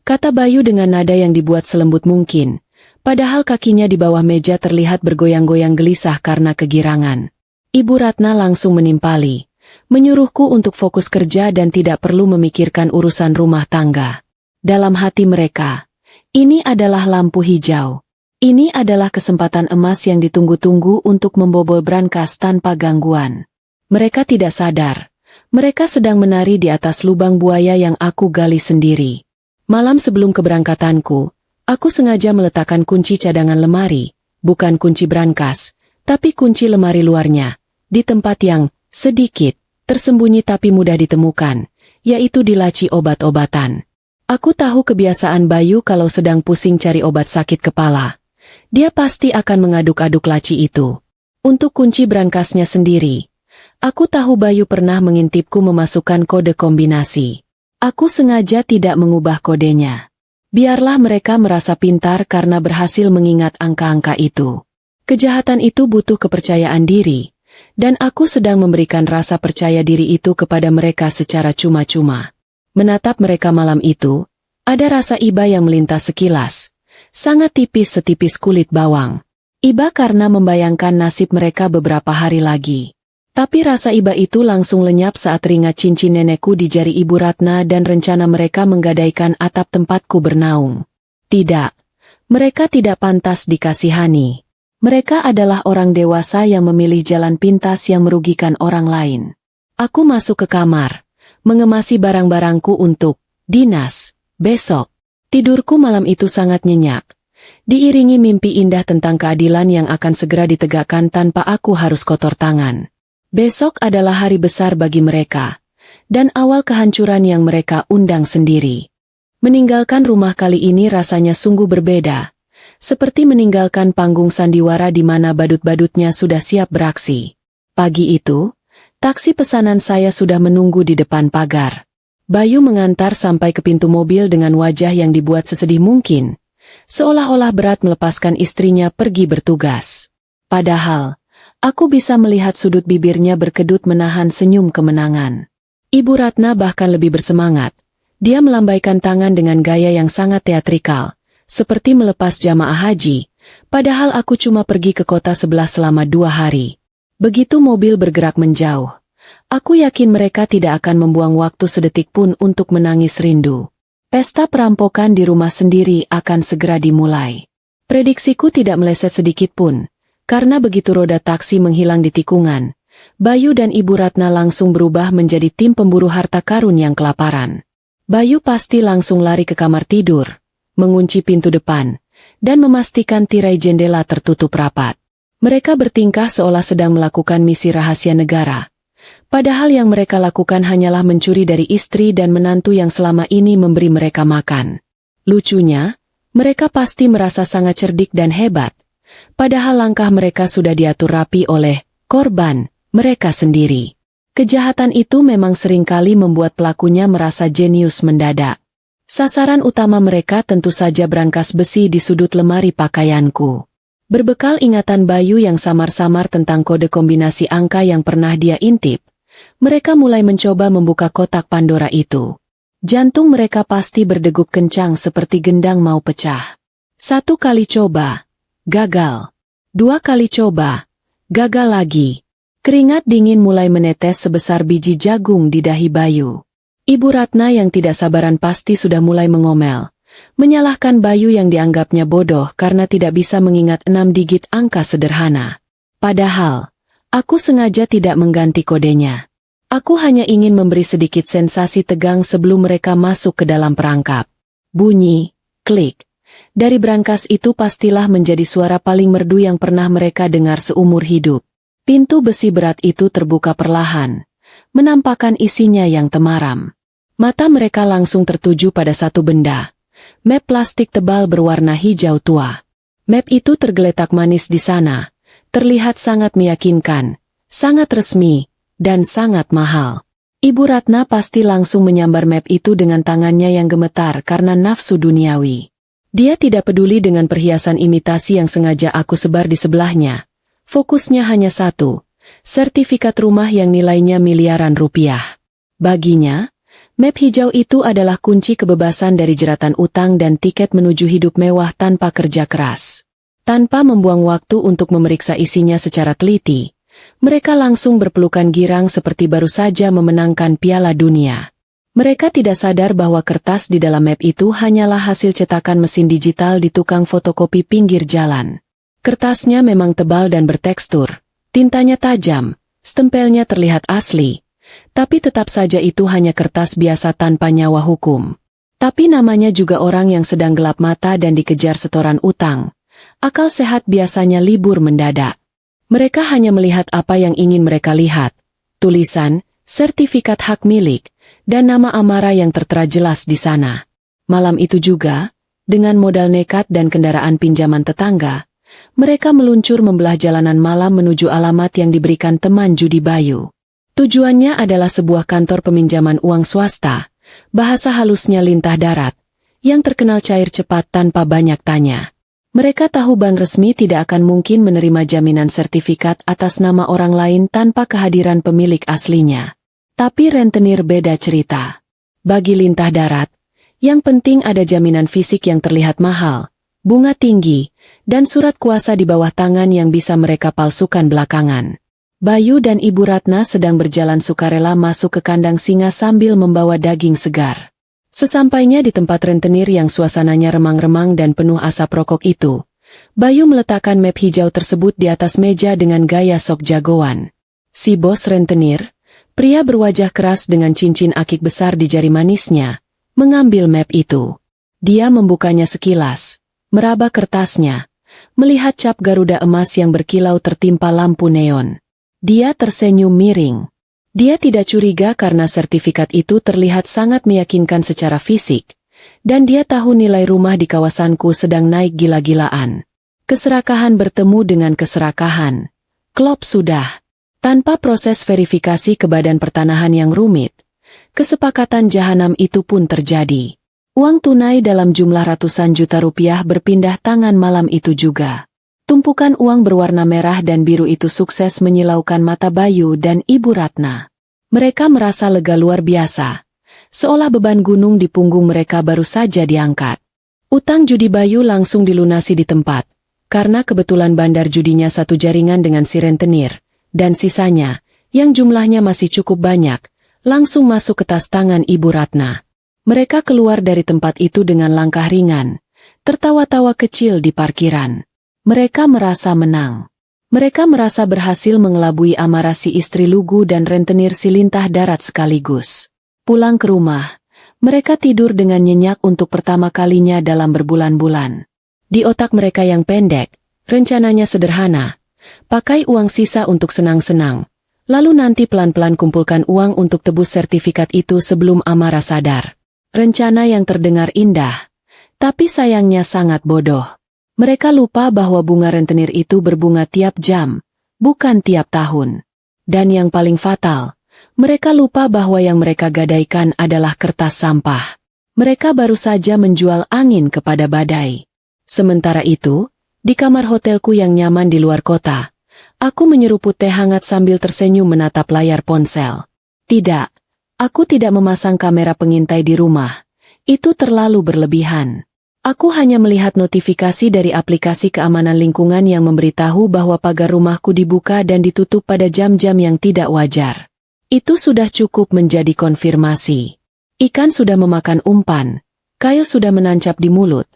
kata Bayu dengan nada yang dibuat selembut mungkin, padahal kakinya di bawah meja terlihat bergoyang-goyang gelisah karena kegirangan. Ibu Ratna langsung menimpali, menyuruhku untuk fokus kerja dan tidak perlu memikirkan urusan rumah tangga. Dalam hati mereka, ini adalah lampu hijau. Ini adalah kesempatan emas yang ditunggu-tunggu untuk membobol brankas tanpa gangguan. Mereka tidak sadar, mereka sedang menari di atas lubang buaya yang aku gali sendiri. Malam sebelum keberangkatanku, aku sengaja meletakkan kunci cadangan lemari, bukan kunci brankas, tapi kunci lemari luarnya, di tempat yang sedikit tersembunyi tapi mudah ditemukan, yaitu di laci obat-obatan. Aku tahu kebiasaan Bayu kalau sedang pusing cari obat sakit kepala. Dia pasti akan mengaduk-aduk laci itu. Untuk kunci brankasnya sendiri, aku tahu Bayu pernah mengintipku memasukkan kode kombinasi. Aku sengaja tidak mengubah kodenya. Biarlah mereka merasa pintar karena berhasil mengingat angka-angka itu. Kejahatan itu butuh kepercayaan diri, dan aku sedang memberikan rasa percaya diri itu kepada mereka secara cuma-cuma. Menatap mereka malam itu, ada rasa iba yang melintas sekilas, sangat tipis setipis kulit bawang. Iba karena membayangkan nasib mereka beberapa hari lagi. Tapi rasa iba itu langsung lenyap saat teringat cincin nenekku di jari Ibu Ratna dan rencana mereka menggadaikan atap tempatku bernaung. Tidak, mereka tidak pantas dikasihani. Mereka adalah orang dewasa yang memilih jalan pintas yang merugikan orang lain. Aku masuk ke kamar, mengemasi barang-barangku untuk dinas besok. Tidurku malam itu sangat nyenyak, diiringi mimpi indah tentang keadilan yang akan segera ditegakkan tanpa aku harus kotor tangan. Besok adalah hari besar bagi mereka, dan awal kehancuran yang mereka undang sendiri. Meninggalkan rumah kali ini rasanya sungguh berbeda, seperti meninggalkan panggung sandiwara di mana badut-badutnya sudah siap beraksi. Pagi itu, taksi pesanan saya sudah menunggu di depan pagar. Bayu mengantar sampai ke pintu mobil dengan wajah yang dibuat sesedih mungkin, seolah-olah berat melepaskan istrinya pergi bertugas. Padahal, aku bisa melihat sudut bibirnya berkedut menahan senyum kemenangan. Ibu Ratna bahkan lebih bersemangat. Dia melambaikan tangan dengan gaya yang sangat teatrikal, seperti melepas jamaah haji, padahal aku cuma pergi ke kota sebelah selama 2 hari. Begitu mobil bergerak menjauh, aku yakin mereka tidak akan membuang waktu sedetik pun untuk menangis rindu. Pesta perampokan di rumah sendiri akan segera dimulai. Prediksiku tidak meleset sedikit pun. Karena begitu roda taksi menghilang di tikungan, Bayu dan Ibu Ratna langsung berubah menjadi tim pemburu harta karun yang kelaparan. Bayu pasti langsung lari ke kamar tidur, mengunci pintu depan, dan memastikan tirai jendela tertutup rapat. Mereka bertingkah seolah sedang melakukan misi rahasia negara. Padahal yang mereka lakukan hanyalah mencuri dari istri dan menantu yang selama ini memberi mereka makan. Lucunya, mereka pasti merasa sangat cerdik dan hebat. Padahal langkah mereka sudah diatur rapi oleh korban mereka sendiri. Kejahatan itu memang seringkali membuat pelakunya merasa jenius mendadak. Sasaran utama mereka tentu saja brankas besi di sudut lemari pakaianku. Berbekal ingatan Bayu yang samar-samar tentang kode kombinasi angka yang pernah dia intip, mereka mulai mencoba membuka kotak Pandora itu. Jantung mereka pasti berdegup kencang seperti gendang mau pecah. 1 kali coba, gagal. 2 kali coba, gagal lagi. Keringat dingin mulai menetes sebesar biji jagung di dahi Bayu. Ibu Ratna yang tidak sabaran pasti sudah mulai mengomel, menyalahkan Bayu yang dianggapnya bodoh karena tidak bisa mengingat 6 digit angka sederhana. Padahal, aku sengaja tidak mengganti kodenya. Aku hanya ingin memberi sedikit sensasi tegang sebelum mereka masuk ke dalam perangkap. Bunyi, klik. Dari brankas itu pastilah menjadi suara paling merdu yang pernah mereka dengar seumur hidup. Pintu besi berat itu terbuka perlahan, menampakkan isinya yang temaram. Mata mereka langsung tertuju pada satu benda. Map plastik tebal berwarna hijau tua. Map itu tergeletak manis di sana, terlihat sangat meyakinkan, sangat resmi, dan sangat mahal. Ibu Ratna pasti langsung menyambar map itu dengan tangannya yang gemetar karena nafsu duniawi. Dia tidak peduli dengan perhiasan imitasi yang sengaja aku sebar di sebelahnya. Fokusnya hanya satu, sertifikat rumah yang nilainya miliaran rupiah. Baginya, map hijau itu adalah kunci kebebasan dari jeratan utang dan tiket menuju hidup mewah tanpa kerja keras. Tanpa membuang waktu untuk memeriksa isinya secara teliti, mereka langsung berpelukan girang seperti baru saja memenangkan Piala Dunia. Mereka tidak sadar bahwa kertas di dalam map itu hanyalah hasil cetakan mesin digital di tukang fotokopi pinggir jalan. Kertasnya memang tebal dan bertekstur, tintanya tajam, stempelnya terlihat asli, tapi tetap saja itu hanya kertas biasa tanpa nyawa hukum. Tapi namanya juga orang yang sedang gelap mata dan dikejar setoran utang. Akal sehat biasanya libur mendadak. Mereka hanya melihat apa yang ingin mereka lihat, tulisan, sertifikat hak milik, dan nama Amara yang tertera jelas di sana. Malam itu juga, dengan modal nekat dan kendaraan pinjaman tetangga, mereka meluncur membelah jalanan malam menuju alamat yang diberikan teman judi Bayu. Tujuannya adalah sebuah kantor peminjaman uang swasta, bahasa halusnya lintah darat, yang terkenal cair cepat tanpa banyak tanya. Mereka tahu bank resmi tidak akan mungkin menerima jaminan sertifikat atas nama orang lain tanpa kehadiran pemilik aslinya. Tapi rentenir beda cerita. Bagi lintah darat, yang penting ada jaminan fisik yang terlihat mahal, bunga tinggi, dan surat kuasa di bawah tangan yang bisa mereka palsukan belakangan. Bayu dan Ibu Ratna sedang berjalan sukarela masuk ke kandang singa sambil membawa daging segar. Sesampainya di tempat rentenir yang suasananya remang-remang dan penuh asap rokok itu, Bayu meletakkan map hijau tersebut di atas meja dengan gaya sok jagoan. Si bos rentenir, pria berwajah keras dengan cincin akik besar di jari manisnya, mengambil map itu. Dia membukanya sekilas, meraba kertasnya, melihat cap Garuda emas yang berkilau tertimpa lampu neon. Dia tersenyum miring. Dia tidak curiga karena sertifikat itu terlihat sangat meyakinkan secara fisik, dan dia tahu nilai rumah di kawasanku sedang naik gila-gilaan. Keserakahan bertemu dengan keserakahan. Klop sudah. Tanpa proses verifikasi ke badan pertanahan yang rumit, kesepakatan jahanam itu pun terjadi. Uang tunai dalam jumlah ratusan juta rupiah berpindah tangan malam itu juga. Tumpukan uang berwarna merah dan biru itu sukses menyilaukan mata Bayu dan Ibu Ratna. Mereka merasa lega luar biasa, seolah beban gunung di punggung mereka baru saja diangkat. Utang judi Bayu langsung dilunasi di tempat, karena kebetulan bandar judinya satu jaringan dengan si rentenir, dan sisanya, yang jumlahnya masih cukup banyak, langsung masuk ke tas tangan Ibu Ratna. Mereka keluar dari tempat itu dengan langkah ringan, tertawa-tawa kecil di parkiran. Mereka merasa menang. Mereka merasa berhasil mengelabui amarah si istri lugu dan rentenir si lintah darat sekaligus. Pulang ke rumah, mereka tidur dengan nyenyak untuk pertama kalinya dalam berbulan-bulan. Di otak mereka yang pendek, rencananya sederhana. Pakai uang sisa untuk senang-senang, Lalu nanti pelan-pelan kumpulkan uang untuk tebus sertifikat itu sebelum Amara sadar. Rencana yang terdengar indah, tapi sayangnya sangat bodoh. Mereka lupa bahwa bunga rentenir itu berbunga tiap jam, bukan tiap tahun. Dan yang paling fatal, mereka lupa bahwa yang mereka gadaikan adalah kertas sampah. Mereka baru saja menjual angin kepada badai. Sementara itu, di kamar hotelku yang nyaman di luar kota, aku menyeruput teh hangat sambil tersenyum menatap layar ponsel. Tidak, aku tidak memasang kamera pengintai di rumah. Itu terlalu berlebihan. Aku hanya melihat notifikasi dari aplikasi keamanan lingkungan yang memberitahu bahwa pagar rumahku dibuka dan ditutup pada jam-jam yang tidak wajar. Itu sudah cukup menjadi konfirmasi. Ikan sudah memakan umpan, kail sudah menancap di mulut,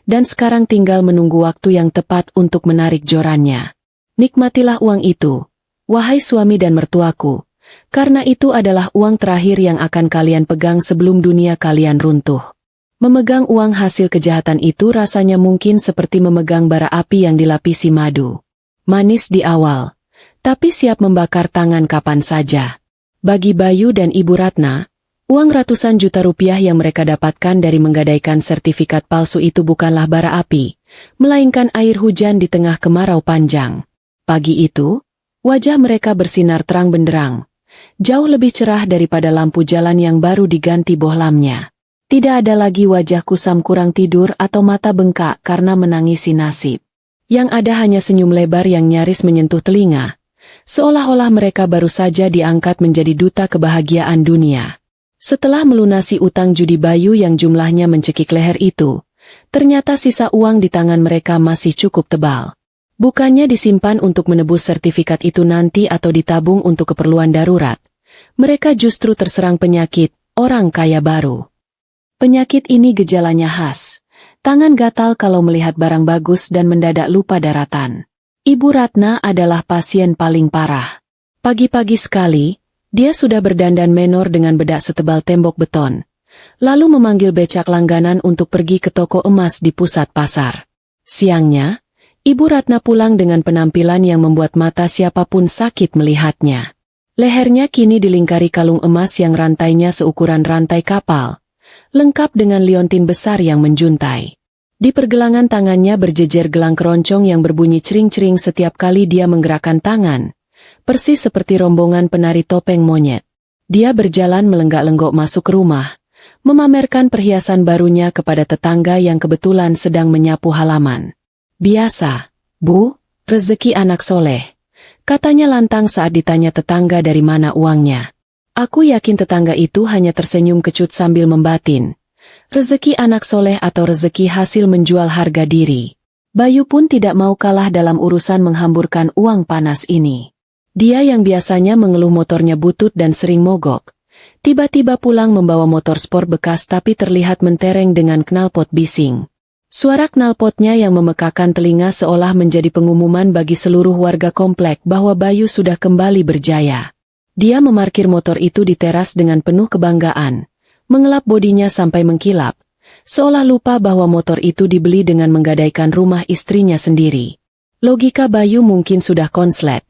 dan sekarang tinggal menunggu waktu yang tepat untuk menarik jorannya. Nikmatilah uang itu, wahai suami dan mertuaku, karena itu adalah uang terakhir yang akan kalian pegang sebelum dunia kalian runtuh. Memegang uang hasil kejahatan itu rasanya mungkin seperti memegang bara api yang dilapisi madu. Manis di awal, tapi siap membakar tangan kapan saja. Bagi Bayu dan Ibu Ratna, uang ratusan juta rupiah yang mereka dapatkan dari menggadaikan sertifikat palsu itu bukanlah bara api, melainkan air hujan di tengah kemarau panjang. Pagi itu, wajah mereka bersinar terang benderang, jauh lebih cerah daripada lampu jalan yang baru diganti bohlamnya. Tidak ada lagi wajah kusam kurang tidur atau mata bengkak karena menangisi nasib. Yang ada hanya senyum lebar yang nyaris menyentuh telinga, seolah-olah mereka baru saja diangkat menjadi duta kebahagiaan dunia. Setelah melunasi utang judi Bayu yang jumlahnya mencekik leher itu, ternyata sisa uang di tangan mereka masih cukup tebal. Bukannya disimpan untuk menebus sertifikat itu nanti atau ditabung untuk keperluan darurat, mereka justru terserang penyakit, orang kaya baru. Penyakit ini gejalanya khas. Tangan gatal kalau melihat barang bagus dan mendadak lupa daratan. Ibu Ratna adalah pasien paling parah. Pagi-pagi sekali, dia sudah berdandan menor dengan bedak setebal tembok beton. Lalu memanggil becak langganan untuk pergi ke toko emas di pusat pasar. Siangnya, Ibu Ratna pulang dengan penampilan yang membuat mata siapapun sakit melihatnya. Lehernya kini dilingkari kalung emas yang rantainya seukuran rantai kapal, lengkap dengan liontin besar yang menjuntai. Di pergelangan tangannya berjejer gelang keroncong yang berbunyi cering-cering setiap kali dia menggerakkan tangan, persis seperti rombongan penari topeng monyet. Dia berjalan melenggak-lenggok masuk ke rumah, memamerkan perhiasan barunya kepada tetangga yang kebetulan sedang menyapu halaman. "Biasa, Bu, rezeki anak soleh," katanya lantang saat ditanya tetangga dari mana uangnya. Aku yakin tetangga itu hanya tersenyum kecut sambil membatin. Rezeki anak soleh atau rezeki hasil menjual harga diri. Bayu pun tidak mau kalah dalam urusan menghamburkan uang panas ini. Dia yang biasanya mengeluh motornya butut dan sering mogok, tiba-tiba pulang membawa motor sport bekas tapi terlihat mentereng dengan knalpot bising. Suara knalpotnya yang memekakan telinga seolah menjadi pengumuman bagi seluruh warga komplek bahwa Bayu sudah kembali berjaya. Dia memarkir motor itu di teras dengan penuh kebanggaan, mengelap bodinya sampai mengkilap, seolah lupa bahwa motor itu dibeli dengan menggadaikan rumah istrinya sendiri. Logika Bayu mungkin sudah konslet.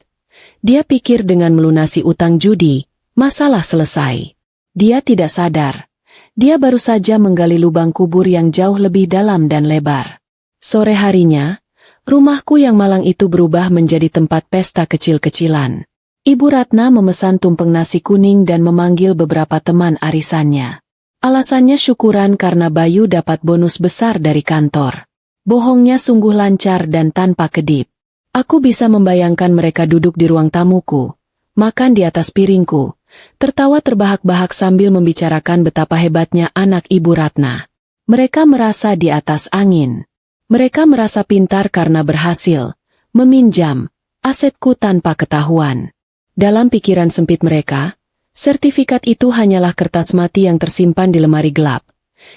Dia pikir dengan melunasi utang judi, masalah selesai. Dia tidak sadar. Dia baru saja menggali lubang kubur yang jauh lebih dalam dan lebar. Sore harinya, rumahku yang malang itu berubah menjadi tempat pesta kecil-kecilan. Ibu Ratna memesan tumpeng nasi kuning dan memanggil beberapa teman arisannya. Alasannya syukuran karena Bayu dapat bonus besar dari kantor. Bohongnya sungguh lancar dan tanpa kedip. Aku bisa membayangkan mereka duduk di ruang tamuku, makan di atas piringku, tertawa terbahak-bahak sambil membicarakan betapa hebatnya anak Ibu Ratna. Mereka merasa di atas angin. Mereka merasa pintar karena berhasil meminjam asetku tanpa ketahuan. Dalam pikiran sempit mereka, sertifikat itu hanyalah kertas mati yang tersimpan di lemari gelap.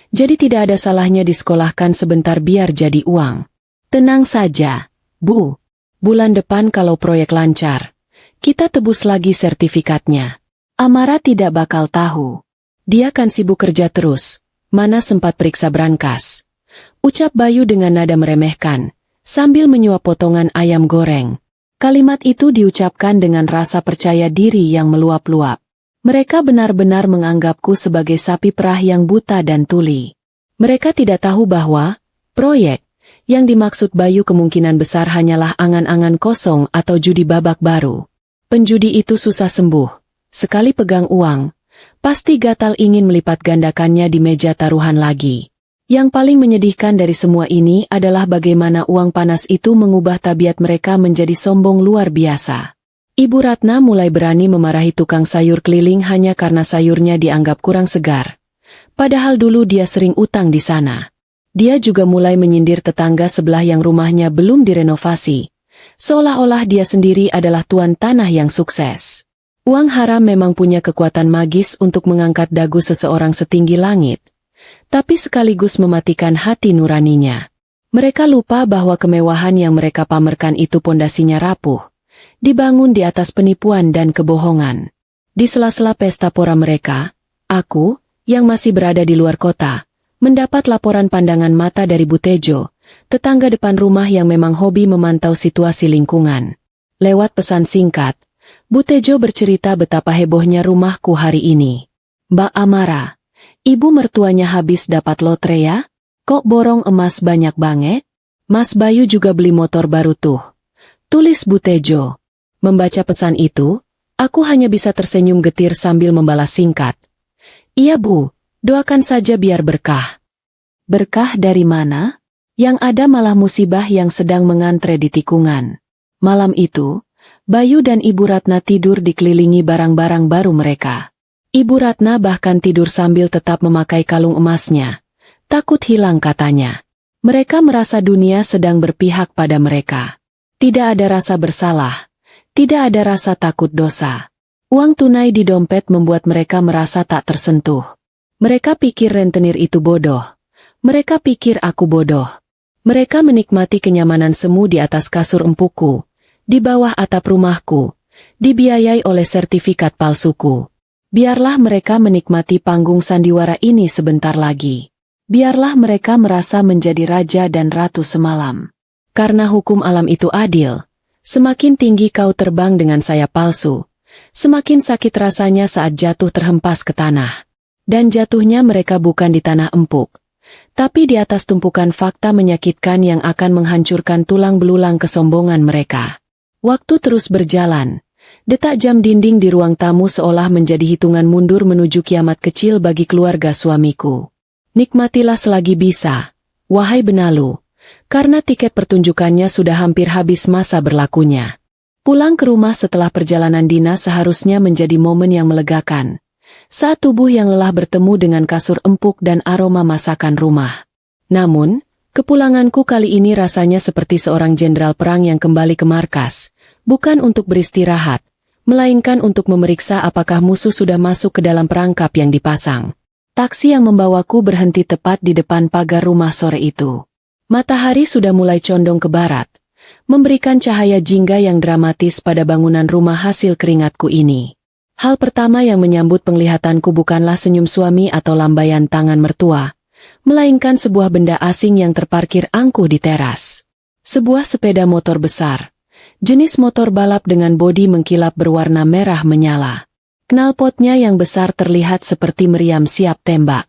Jadi tidak ada salahnya disekolahkan sebentar biar jadi uang. Tenang saja, Bu. Bulan depan kalau proyek lancar, kita tebus lagi sertifikatnya. Amara tidak bakal tahu. Dia kan sibuk kerja terus, mana sempat periksa brankas. Ucap Bayu dengan nada meremehkan, sambil menyuap potongan ayam goreng. Kalimat itu diucapkan dengan rasa percaya diri yang meluap-luap. Mereka benar-benar menganggapku sebagai sapi perah yang buta dan tuli. Mereka tidak tahu bahwa proyek yang dimaksud Bayu kemungkinan besar hanyalah angan-angan kosong atau judi babak baru. Penjudi itu susah sembuh. Sekali pegang uang, pasti gatal ingin melipat gandakannya di meja taruhan lagi. Yang paling menyedihkan dari semua ini adalah bagaimana uang panas itu mengubah tabiat mereka menjadi sombong luar biasa. Ibu Ratna mulai berani memarahi tukang sayur keliling hanya karena sayurnya dianggap kurang segar. Padahal dulu dia sering utang di sana. Dia juga mulai menyindir tetangga sebelah yang rumahnya belum direnovasi. Seolah-olah dia sendiri adalah tuan tanah yang sukses. Uang haram memang punya kekuatan magis untuk mengangkat dagu seseorang setinggi langit, tapi sekaligus mematikan hati nuraninya. Mereka lupa bahwa kemewahan yang mereka pamerkan itu pondasinya rapuh, dibangun di atas penipuan dan kebohongan. Di sela-sela pesta pora mereka, aku, yang masih berada di luar kota, mendapat laporan pandangan mata dari Bu Tejo, tetangga depan rumah yang memang hobi memantau situasi lingkungan. Lewat pesan singkat, Bu Tejo bercerita betapa hebohnya rumahku hari ini. Mbak Amara, ibu mertuanya habis dapat lotre ya? Kok borong emas banyak banget? Mas Bayu juga beli motor baru tuh. Tulis Bu Tejo. Membaca pesan itu, aku hanya bisa tersenyum getir sambil membalas singkat. Iya Bu, doakan saja biar berkah. Berkah dari mana? Yang ada malah musibah yang sedang mengantre di tikungan. Malam itu, Bayu dan Ibu Ratna tidur dikelilingi barang-barang baru mereka. Ibu Ratna bahkan tidur sambil tetap memakai kalung emasnya. Takut hilang katanya. Mereka merasa dunia sedang berpihak pada mereka. Tidak ada rasa bersalah. Tidak ada rasa takut dosa. Uang tunai di dompet membuat mereka merasa tak tersentuh. Mereka pikir rentenir itu bodoh. Mereka pikir aku bodoh. Mereka menikmati kenyamanan semu di atas kasur empuku, di bawah atap rumahku, dibiayai oleh sertifikat palsuku. Biarlah mereka menikmati panggung sandiwara ini sebentar lagi. Biarlah mereka merasa menjadi raja dan ratu semalam. Karena hukum alam itu adil, semakin tinggi kau terbang dengan sayap palsu, semakin sakit rasanya saat jatuh terhempas ke tanah. Dan jatuhnya mereka bukan di tanah empuk, tapi di atas tumpukan fakta menyakitkan yang akan menghancurkan tulang belulang kesombongan mereka. Waktu terus berjalan. Detak jam dinding di ruang tamu seolah menjadi hitungan mundur menuju kiamat kecil bagi keluarga suamiku. Nikmatilah selagi bisa, wahai benalu, karena tiket pertunjukannya sudah hampir habis masa berlakunya. Pulang ke rumah setelah perjalanan dinas seharusnya menjadi momen yang melegakan. Saat tubuh yang lelah bertemu dengan kasur empuk dan aroma masakan rumah. Namun, kepulanganku kali ini rasanya seperti seorang jenderal perang yang kembali ke markas, bukan untuk beristirahat, melainkan untuk memeriksa apakah musuh sudah masuk ke dalam perangkap yang dipasang. Taksi yang membawaku berhenti tepat di depan pagar rumah sore itu. Matahari sudah mulai condong ke barat, memberikan cahaya jingga yang dramatis pada bangunan rumah hasil keringatku ini. Hal pertama yang menyambut penglihatanku bukanlah senyum suami atau lambaian tangan mertua, melainkan sebuah benda asing yang terparkir angkuh di teras. Sebuah sepeda motor besar. Jenis motor balap dengan bodi mengkilap berwarna merah menyala. Knalpotnya yang besar terlihat seperti meriam siap tembak.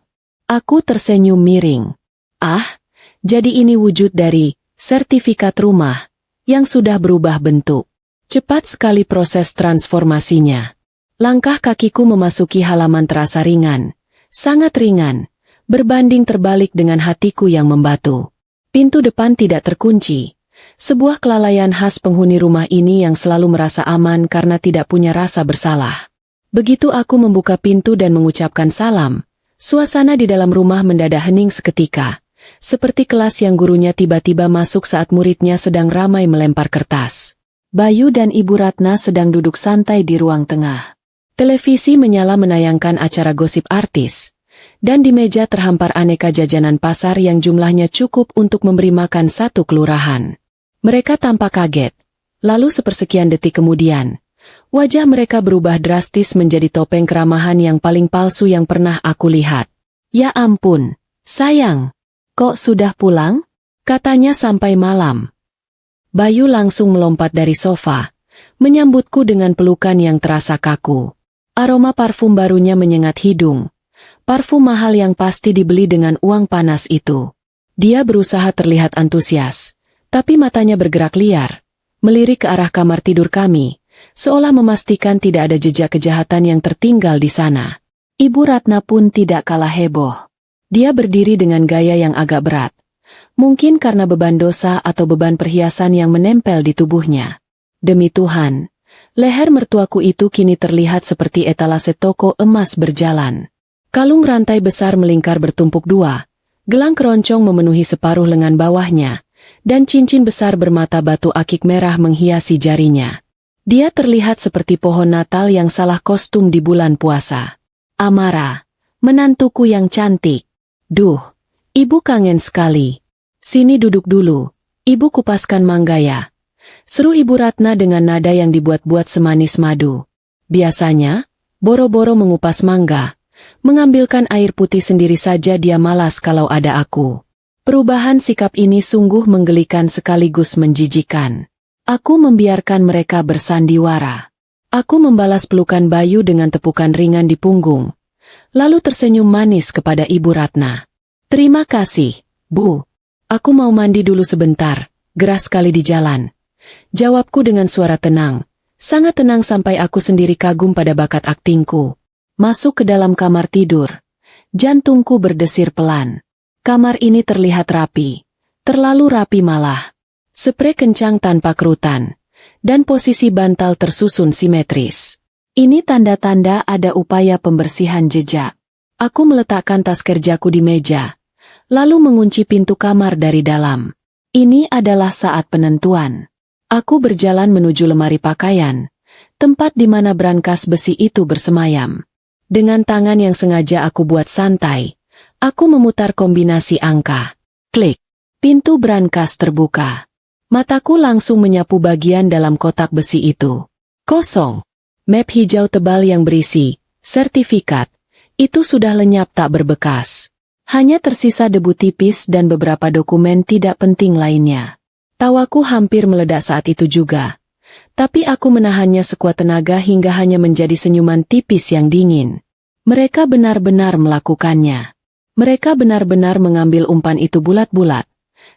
Aku tersenyum miring. Ah, jadi ini wujud dari sertifikat rumah yang sudah berubah bentuk. Cepat sekali proses transformasinya. Langkah kakiku memasuki halaman terasa ringan, sangat ringan, berbanding terbalik dengan hatiku yang membatu. Pintu depan tidak terkunci. Sebuah kelalaian khas penghuni rumah ini yang selalu merasa aman karena tidak punya rasa bersalah. Begitu aku membuka pintu dan mengucapkan salam, suasana di dalam rumah mendadak hening seketika. Seperti kelas yang gurunya tiba-tiba masuk saat muridnya sedang ramai melempar kertas. Bayu dan Ibu Ratna sedang duduk santai di ruang tengah. Televisi menyala menayangkan acara gosip artis. Dan di meja terhampar aneka jajanan pasar yang jumlahnya cukup untuk memberi makan satu kelurahan. Mereka tampak kaget. Lalu sepersekian detik kemudian, wajah mereka berubah drastis menjadi topeng keramahan yang paling palsu yang pernah aku lihat. Ya ampun, sayang, kok sudah pulang? Katanya sampai malam. Bayu langsung melompat dari sofa, menyambutku dengan pelukan yang terasa kaku. Aroma parfum barunya menyengat hidung. Parfum mahal yang pasti dibeli dengan uang panas itu. Dia berusaha terlihat antusias, tapi matanya bergerak liar, melirik ke arah kamar tidur kami, seolah memastikan tidak ada jejak kejahatan yang tertinggal di sana. Ibu Ratna pun tidak kalah heboh. Dia berdiri dengan gaya yang agak berat. Mungkin karena beban dosa atau beban perhiasan yang menempel di tubuhnya. Demi Tuhan, leher mertuaku itu kini terlihat seperti etalase toko emas berjalan. Kalung rantai besar melingkar bertumpuk dua, gelang keroncong memenuhi separuh lengan bawahnya, dan cincin besar bermata batu akik merah menghiasi jarinya. Dia terlihat seperti pohon Natal yang salah kostum di bulan puasa. Amara, menantuku yang cantik. Duh, ibu kangen sekali. Sini duduk dulu, ibu kupaskan mangga ya. Seru Ibu Ratna dengan nada yang dibuat-buat semanis madu. Biasanya, boro-boro mengupas mangga, mengambilkan air putih sendiri saja dia malas kalau ada aku. Perubahan sikap ini sungguh menggelikan sekaligus menjijikan. Aku membiarkan mereka bersandiwara. Aku membalas pelukan Bayu dengan tepukan ringan di punggung, lalu tersenyum manis kepada Ibu Ratna. Terima kasih, Bu. Aku mau mandi dulu sebentar, gerah sekali di jalan. Jawabku dengan suara tenang, sangat tenang sampai aku sendiri kagum pada bakat aktingku. Masuk ke dalam kamar tidur. Jantungku berdesir pelan. Kamar ini terlihat rapi, terlalu rapi malah. Sprei kencang tanpa kerutan, dan posisi bantal tersusun simetris. Ini tanda-tanda ada upaya pembersihan jejak. Aku meletakkan tas kerjaku di meja, lalu mengunci pintu kamar dari dalam. Ini adalah saat penentuan. Aku berjalan menuju lemari pakaian, tempat di mana brankas besi itu bersemayam. Dengan tangan yang sengaja aku buat santai, aku memutar kombinasi angka. Klik. Pintu brankas terbuka. Mataku langsung menyapu bagian dalam kotak besi itu. Kosong. Map hijau tebal yang berisi sertifikat. Itu sudah lenyap tak berbekas. Hanya tersisa debu tipis dan beberapa dokumen tidak penting lainnya. Tawaku hampir meledak saat itu juga. Tapi aku menahannya sekuat tenaga hingga hanya menjadi senyuman tipis yang dingin. Mereka benar-benar melakukannya. Mereka benar-benar mengambil umpan itu bulat-bulat.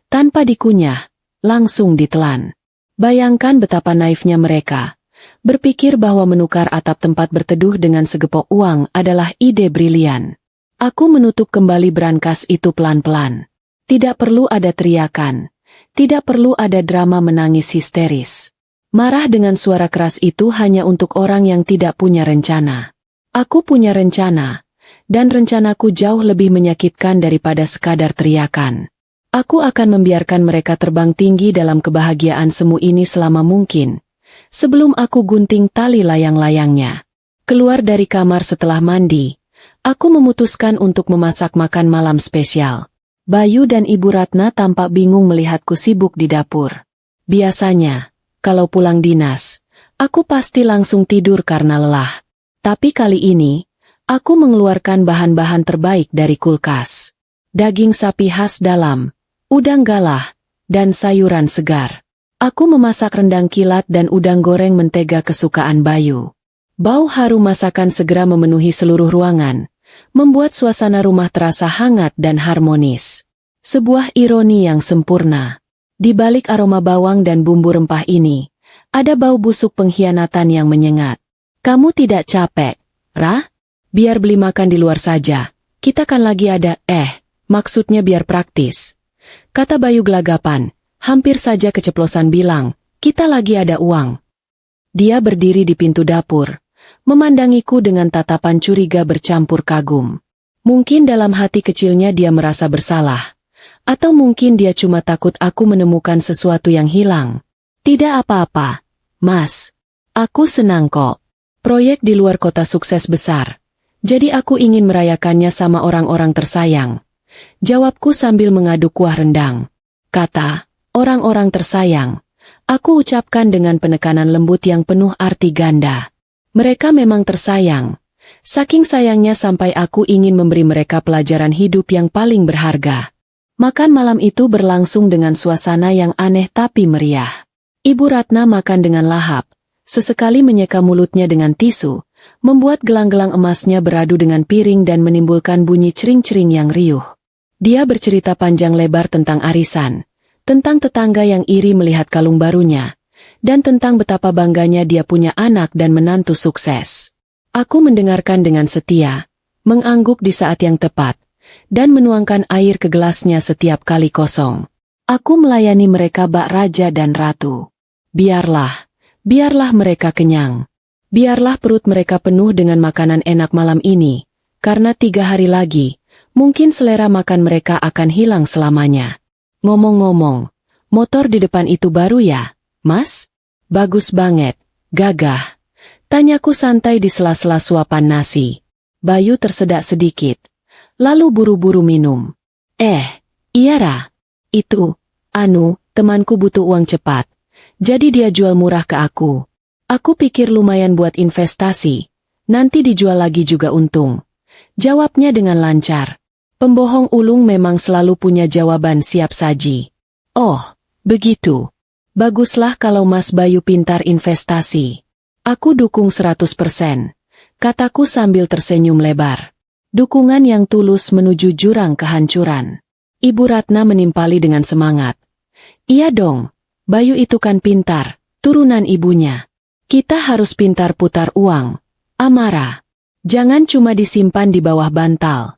Tanpa dikunyah, langsung ditelan. Bayangkan betapa naifnya mereka. Berpikir bahwa menukar atap tempat berteduh dengan segepok uang adalah ide brilian. Aku menutup kembali brankas itu pelan-pelan. Tidak perlu ada teriakan. Tidak perlu ada drama menangis histeris. Marah dengan suara keras itu hanya untuk orang yang tidak punya rencana. Aku punya rencana, dan rencanaku jauh lebih menyakitkan daripada sekadar teriakan. Aku akan membiarkan mereka terbang tinggi dalam kebahagiaan semu ini selama mungkin, sebelum aku gunting tali layang-layangnya. Keluar dari kamar setelah mandi, aku memutuskan untuk memasak makan malam spesial. Bayu dan Ibu Ratna tampak bingung melihatku sibuk di dapur. Biasanya, kalau pulang dinas, aku pasti langsung tidur karena lelah. Tapi kali ini, aku mengeluarkan bahan-bahan terbaik dari kulkas. Daging sapi khas dalam, udang galah, dan sayuran segar. Aku memasak rendang kilat dan udang goreng mentega kesukaan Bayu. Bau harum masakan segera memenuhi seluruh ruangan, membuat suasana rumah terasa hangat dan harmonis. Sebuah ironi yang sempurna. Di balik aroma bawang dan bumbu rempah ini, ada bau busuk pengkhianatan yang menyengat. Kamu tidak capek, Ra? Biar beli makan di luar saja. Kita kan lagi ada, maksudnya biar praktis. Kata Bayu gelagapan, hampir saja keceplosan bilang, kita lagi ada uang. Dia berdiri di pintu dapur, memandangiku dengan tatapan curiga bercampur kagum. Mungkin dalam hati kecilnya dia merasa bersalah. Atau mungkin dia cuma takut aku menemukan sesuatu yang hilang. Tidak apa-apa, Mas. Aku senang kok. Proyek di luar kota sukses besar. Jadi aku ingin merayakannya sama orang-orang tersayang. Jawabku sambil mengaduk kuah rendang. Kata, orang-orang tersayang. Aku ucapkan dengan penekanan lembut yang penuh arti ganda. Mereka memang tersayang. Saking sayangnya sampai aku ingin memberi mereka pelajaran hidup yang paling berharga. Makan malam itu berlangsung dengan suasana yang aneh tapi meriah. Ibu Ratna makan dengan lahap, sesekali menyeka mulutnya dengan tisu, membuat gelang-gelang emasnya beradu dengan piring dan menimbulkan bunyi cering-cering yang riuh. Dia bercerita panjang lebar tentang arisan, tentang tetangga yang iri melihat kalung barunya, dan tentang betapa bangganya dia punya anak dan menantu sukses. Aku mendengarkan dengan setia, mengangguk di saat yang tepat, dan menuangkan air ke gelasnya setiap kali kosong. Aku melayani mereka bak raja dan ratu. Biarlah mereka kenyang. Biarlah perut mereka penuh dengan makanan enak malam ini, karena 3 hari lagi, mungkin selera makan mereka akan hilang selamanya. Ngomong-ngomong, motor di depan itu baru ya, Mas? Bagus banget, gagah. Tanyaku santai di sela-sela suapan nasi. Bayu tersedak sedikit, lalu buru-buru minum. Iya Ra. Itu, temanku butuh uang cepat. Jadi dia jual murah ke aku. Aku pikir lumayan buat investasi. Nanti dijual lagi juga untung. Jawabnya dengan lancar. Pembohong ulung memang selalu punya jawaban siap saji. Oh, begitu. Baguslah kalau Mas Bayu pintar investasi. Aku dukung 100%, kataku sambil tersenyum lebar. Dukungan yang tulus menuju jurang kehancuran. Ibu Ratna menimpali dengan semangat. Iya dong, Bayu itu kan pintar, turunan ibunya. Kita harus pintar putar uang. Amara, jangan cuma disimpan di bawah bantal.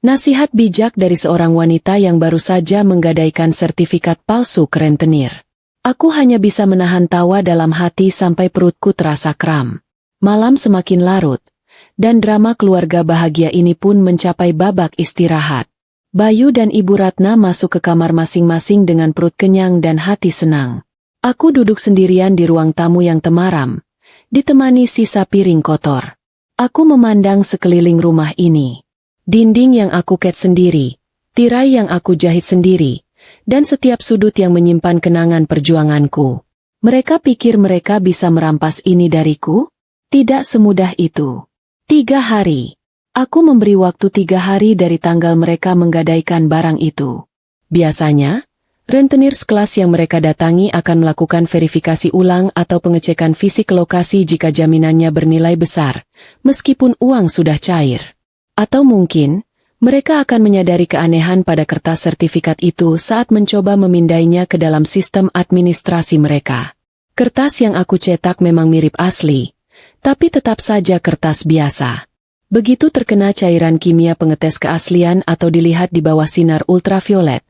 Nasihat bijak dari seorang wanita yang baru saja menggadaikan sertifikat palsu ke rentenir. Aku hanya bisa menahan tawa dalam hati sampai perutku terasa kram. Malam semakin larut, dan drama keluarga bahagia ini pun mencapai babak istirahat. Bayu dan Ibu Ratna masuk ke kamar masing-masing dengan perut kenyang dan hati senang. Aku duduk sendirian di ruang tamu yang temaram, ditemani sisa piring kotor. Aku memandang sekeliling rumah ini. Dinding yang aku ket sendiri, tirai yang aku jahit sendiri, dan setiap sudut yang menyimpan kenangan perjuanganku. Mereka pikir mereka bisa merampas ini dariku? Tidak semudah itu. 3 hari. Aku memberi waktu 3 hari dari tanggal mereka menggadaikan barang itu. Biasanya, rentenir sekelas yang mereka datangi akan melakukan verifikasi ulang atau pengecekan fisik lokasi jika jaminannya bernilai besar, meskipun uang sudah cair. Atau mungkin, mereka akan menyadari keanehan pada kertas sertifikat itu saat mencoba memindainya ke dalam sistem administrasi mereka. Kertas yang aku cetak memang mirip asli, tapi tetap saja kertas biasa. Begitu terkena cairan kimia pengetes keaslian atau dilihat di bawah sinar ultraviolet,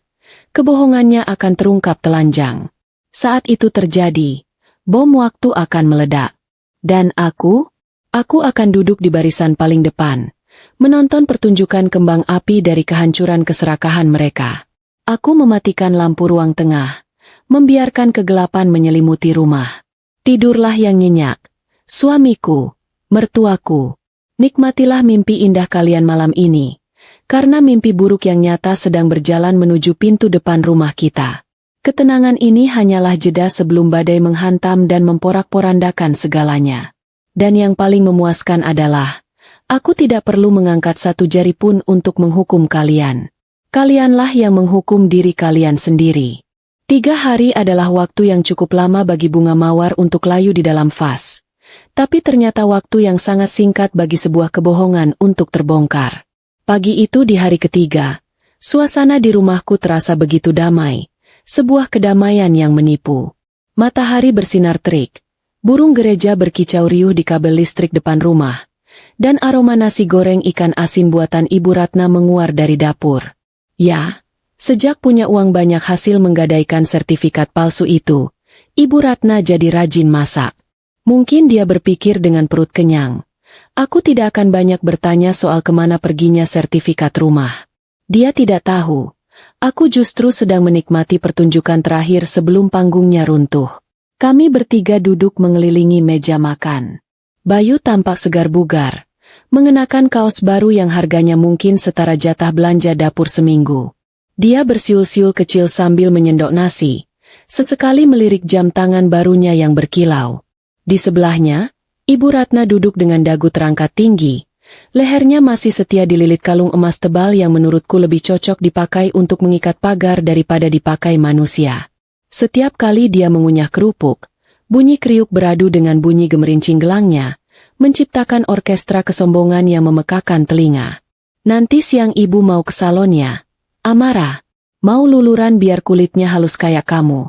kebohongannya akan terungkap telanjang. Saat itu terjadi, bom waktu akan meledak. Dan aku akan duduk di barisan paling depan, menonton pertunjukan kembang api dari kehancuran keserakahan mereka. Aku mematikan lampu ruang tengah, membiarkan kegelapan menyelimuti rumah. Tidurlah yang nyenyak, suamiku, mertuaku. Nikmatilah mimpi indah kalian malam ini, karena mimpi buruk yang nyata sedang berjalan menuju pintu depan rumah kita. Ketenangan ini hanyalah jeda sebelum badai menghantam dan memporak-porandakan segalanya. Dan yang paling memuaskan adalah, aku tidak perlu mengangkat satu jari pun untuk menghukum kalian. Kalianlah yang menghukum diri kalian sendiri. 3 hari adalah waktu yang cukup lama bagi bunga mawar untuk layu di dalam vas. Tapi ternyata waktu yang sangat singkat bagi sebuah kebohongan untuk terbongkar. Pagi itu di hari ketiga, suasana di rumahku terasa begitu damai. Sebuah kedamaian yang menipu. Matahari bersinar terik. Burung gereja berkicau riuh di kabel listrik depan rumah. Dan aroma nasi goreng ikan asin buatan Ibu Ratna menguar dari dapur. Ya, sejak punya uang banyak hasil menggadaikan sertifikat palsu itu, Ibu Ratna jadi rajin masak. Mungkin dia berpikir dengan perut kenyang. Aku tidak akan banyak bertanya soal kemana perginya sertifikat rumah. Dia tidak tahu. Aku justru sedang menikmati pertunjukan terakhir sebelum panggungnya runtuh. Kami bertiga duduk mengelilingi meja makan. Bayu tampak segar bugar, mengenakan kaos baru yang harganya mungkin setara jatah belanja dapur seminggu. Dia bersiul-siul kecil sambil menyendok nasi, sesekali melirik jam tangan barunya yang berkilau. Di sebelahnya, Ibu Ratna duduk dengan dagu terangkat tinggi. Lehernya masih setia dililit kalung emas tebal yang menurutku lebih cocok dipakai untuk mengikat pagar daripada dipakai manusia. Setiap kali dia mengunyah kerupuk, bunyi kriuk beradu dengan bunyi gemerincing gelangnya, menciptakan orkestra kesombongan yang memekakan telinga. Nanti siang ibu mau ke salonnya. Amara, mau luluran biar kulitnya halus kayak kamu.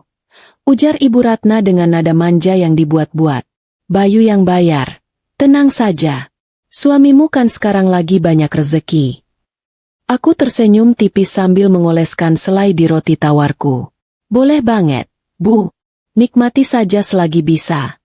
Ujar Ibu Ratna dengan nada manja yang dibuat-buat. Bayu yang bayar. Tenang saja. Suamimu kan sekarang lagi banyak rezeki. Aku tersenyum tipis sambil mengoleskan selai di roti tawarku. Boleh banget, Bu. Nikmati saja selagi bisa.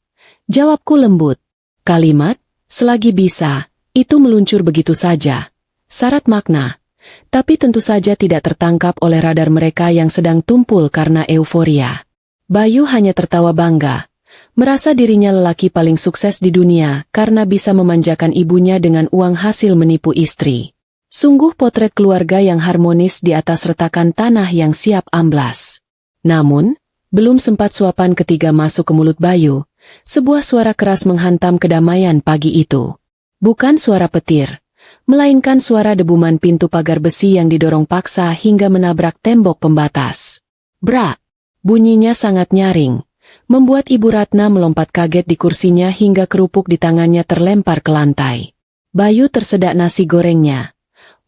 Jawabku lembut. Kalimat, selagi bisa, itu meluncur begitu saja. Syarat makna. Tapi tentu saja tidak tertangkap oleh radar mereka yang sedang tumpul karena euforia. Bayu hanya tertawa bangga. Merasa dirinya lelaki paling sukses di dunia karena bisa memanjakan ibunya dengan uang hasil menipu istri. Sungguh potret keluarga yang harmonis di atas retakan tanah yang siap amblas. Namun, belum sempat suapan ketiga masuk ke mulut Bayu, sebuah suara keras menghantam kedamaian pagi itu. Bukan suara petir, melainkan suara debuman pintu pagar besi yang didorong paksa hingga menabrak tembok pembatas. Brak! Bunyinya sangat nyaring, membuat Ibu Ratna melompat kaget di kursinya hingga kerupuk di tangannya terlempar ke lantai. Bayu tersedak nasi gorengnya.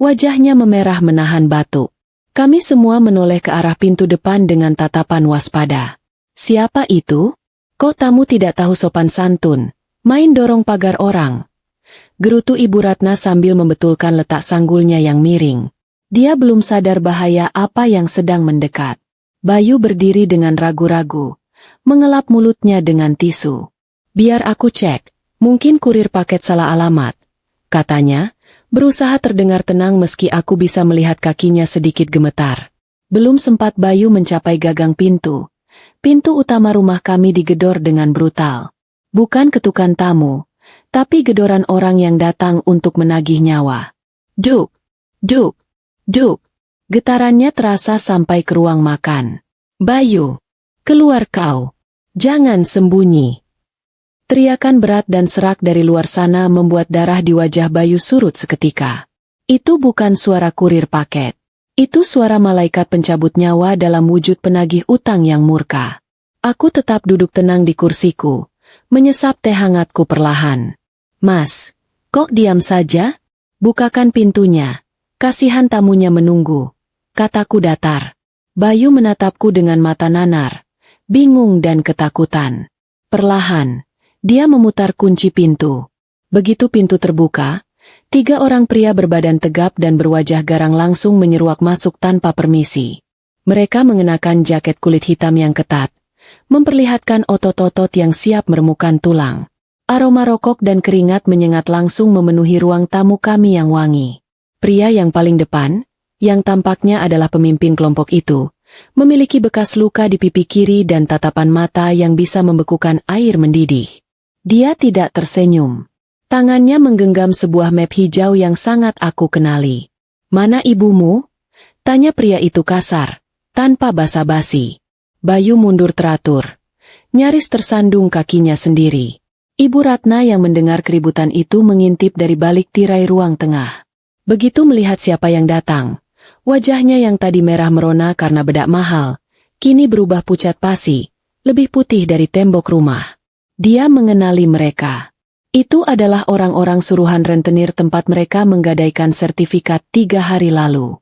Wajahnya memerah menahan batuk. Kami semua menoleh ke arah pintu depan dengan tatapan waspada. Siapa itu? Kok tamu tidak tahu sopan santun? Main dorong pagar orang. Gerutu Ibu Ratna sambil membetulkan letak sanggulnya yang miring. Dia belum sadar bahaya apa yang sedang mendekat. Bayu berdiri dengan ragu-ragu, mengelap mulutnya dengan tisu. Biar aku cek, mungkin kurir paket salah alamat. Katanya, berusaha terdengar tenang meski aku bisa melihat kakinya sedikit gemetar. Belum sempat Bayu mencapai gagang pintu. Pintu utama rumah kami digedor dengan brutal. Bukan ketukan tamu, tapi gedoran orang yang datang untuk menagih nyawa. Duk, duk, duk. Getarannya terasa sampai ke ruang makan. Bayu, keluar kau. Jangan sembunyi. Teriakan berat dan serak dari luar sana membuat darah di wajah Bayu surut seketika. Itu bukan suara kurir paket. Itu suara malaikat pencabut nyawa dalam wujud penagih utang yang murka. Aku tetap duduk tenang di kursiku, menyesap teh hangatku perlahan. Mas, kok diam saja? Bukakan pintunya. Kasihan tamunya menunggu. Kataku datar. Bayu menatapku dengan mata nanar, bingung dan ketakutan. Perlahan, dia memutar kunci pintu. Begitu pintu terbuka, 3 orang pria berbadan tegap dan berwajah garang langsung menyeruak masuk tanpa permisi. Mereka mengenakan jaket kulit hitam yang ketat, memperlihatkan otot-otot yang siap meremukan tulang. Aroma rokok dan keringat menyengat langsung memenuhi ruang tamu kami yang wangi. Pria yang paling depan, yang tampaknya adalah pemimpin kelompok itu, memiliki bekas luka di pipi kiri dan tatapan mata yang bisa membekukan air mendidih. Dia tidak tersenyum. Tangannya menggenggam sebuah map hijau yang sangat aku kenali. Mana ibumu? Tanya pria itu kasar, tanpa basa-basi. Bayu mundur teratur. Nyaris tersandung kakinya sendiri. Ibu Ratna yang mendengar keributan itu mengintip dari balik tirai ruang tengah. Begitu melihat siapa yang datang, wajahnya yang tadi merah merona karena bedak mahal, kini berubah pucat pasi, lebih putih dari tembok rumah. Dia mengenali mereka. Itu adalah orang-orang suruhan rentenir tempat mereka menggadaikan sertifikat 3 hari lalu.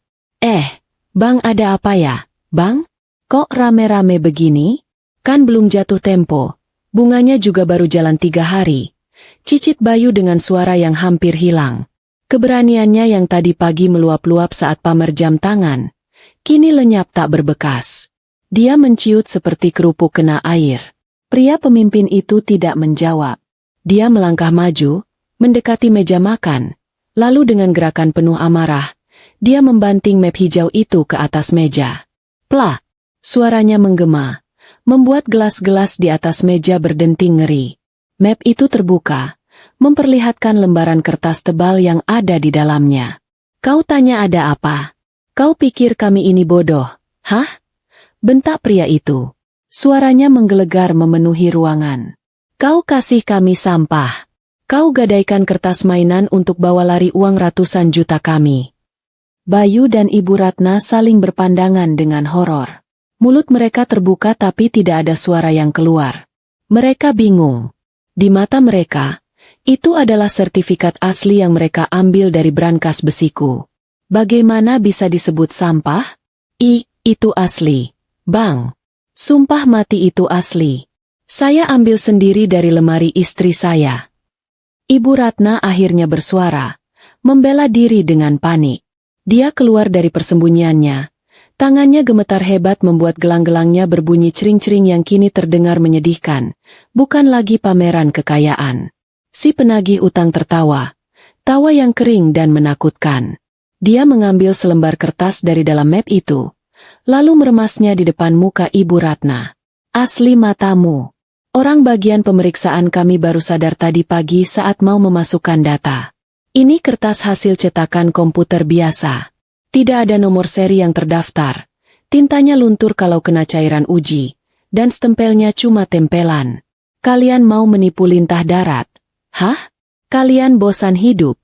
Bang, ada apa ya, Bang? Kok rame-rame begini? Kan belum jatuh tempo. Bunganya juga baru jalan 3 hari. Cicit Bayu dengan suara yang hampir hilang. Keberaniannya yang tadi pagi meluap-luap saat pamer jam tangan, kini lenyap tak berbekas. Dia menciut seperti kerupuk kena air. Pria pemimpin itu tidak menjawab. Dia melangkah maju, mendekati meja makan, lalu dengan gerakan penuh amarah, dia membanting map hijau itu ke atas meja. Plak! Suaranya menggema, membuat gelas-gelas di atas meja berdenting ngeri. Map itu terbuka, memperlihatkan lembaran kertas tebal yang ada di dalamnya. Kau tanya ada apa? Kau pikir kami ini bodoh, hah? Bentak pria itu. Suaranya menggelegar memenuhi ruangan. Kau kasih kami sampah. Kau gadaikan kertas mainan untuk bawa lari uang ratusan juta kami. Bayu dan Ibu Ratna saling berpandangan dengan horor. Mulut mereka terbuka tapi tidak ada suara yang keluar. Mereka bingung. Di mata mereka, itu adalah sertifikat asli yang mereka ambil dari brankas besiku. Bagaimana bisa disebut sampah? Itu asli. Bang. Sumpah mati itu asli. Saya ambil sendiri dari lemari istri saya. Ibu Ratna akhirnya bersuara, membela diri dengan panik. Dia keluar dari persembunyiannya. Tangannya gemetar hebat membuat gelang-gelangnya berbunyi cering-cering yang kini terdengar menyedihkan. Bukan lagi pameran kekayaan. Si penagih utang tertawa. Tawa yang kering dan menakutkan. Dia mengambil selembar kertas dari dalam map itu. Lalu meremasnya di depan muka Ibu Ratna. Asli matamu. Orang bagian pemeriksaan kami baru sadar tadi pagi saat mau memasukkan data. Ini kertas hasil cetakan komputer biasa. Tidak ada nomor seri yang terdaftar. Tintanya luntur kalau kena cairan uji. Dan stempelnya cuma tempelan. Kalian mau menipu lintah darat? Hah? Kalian bosan hidup?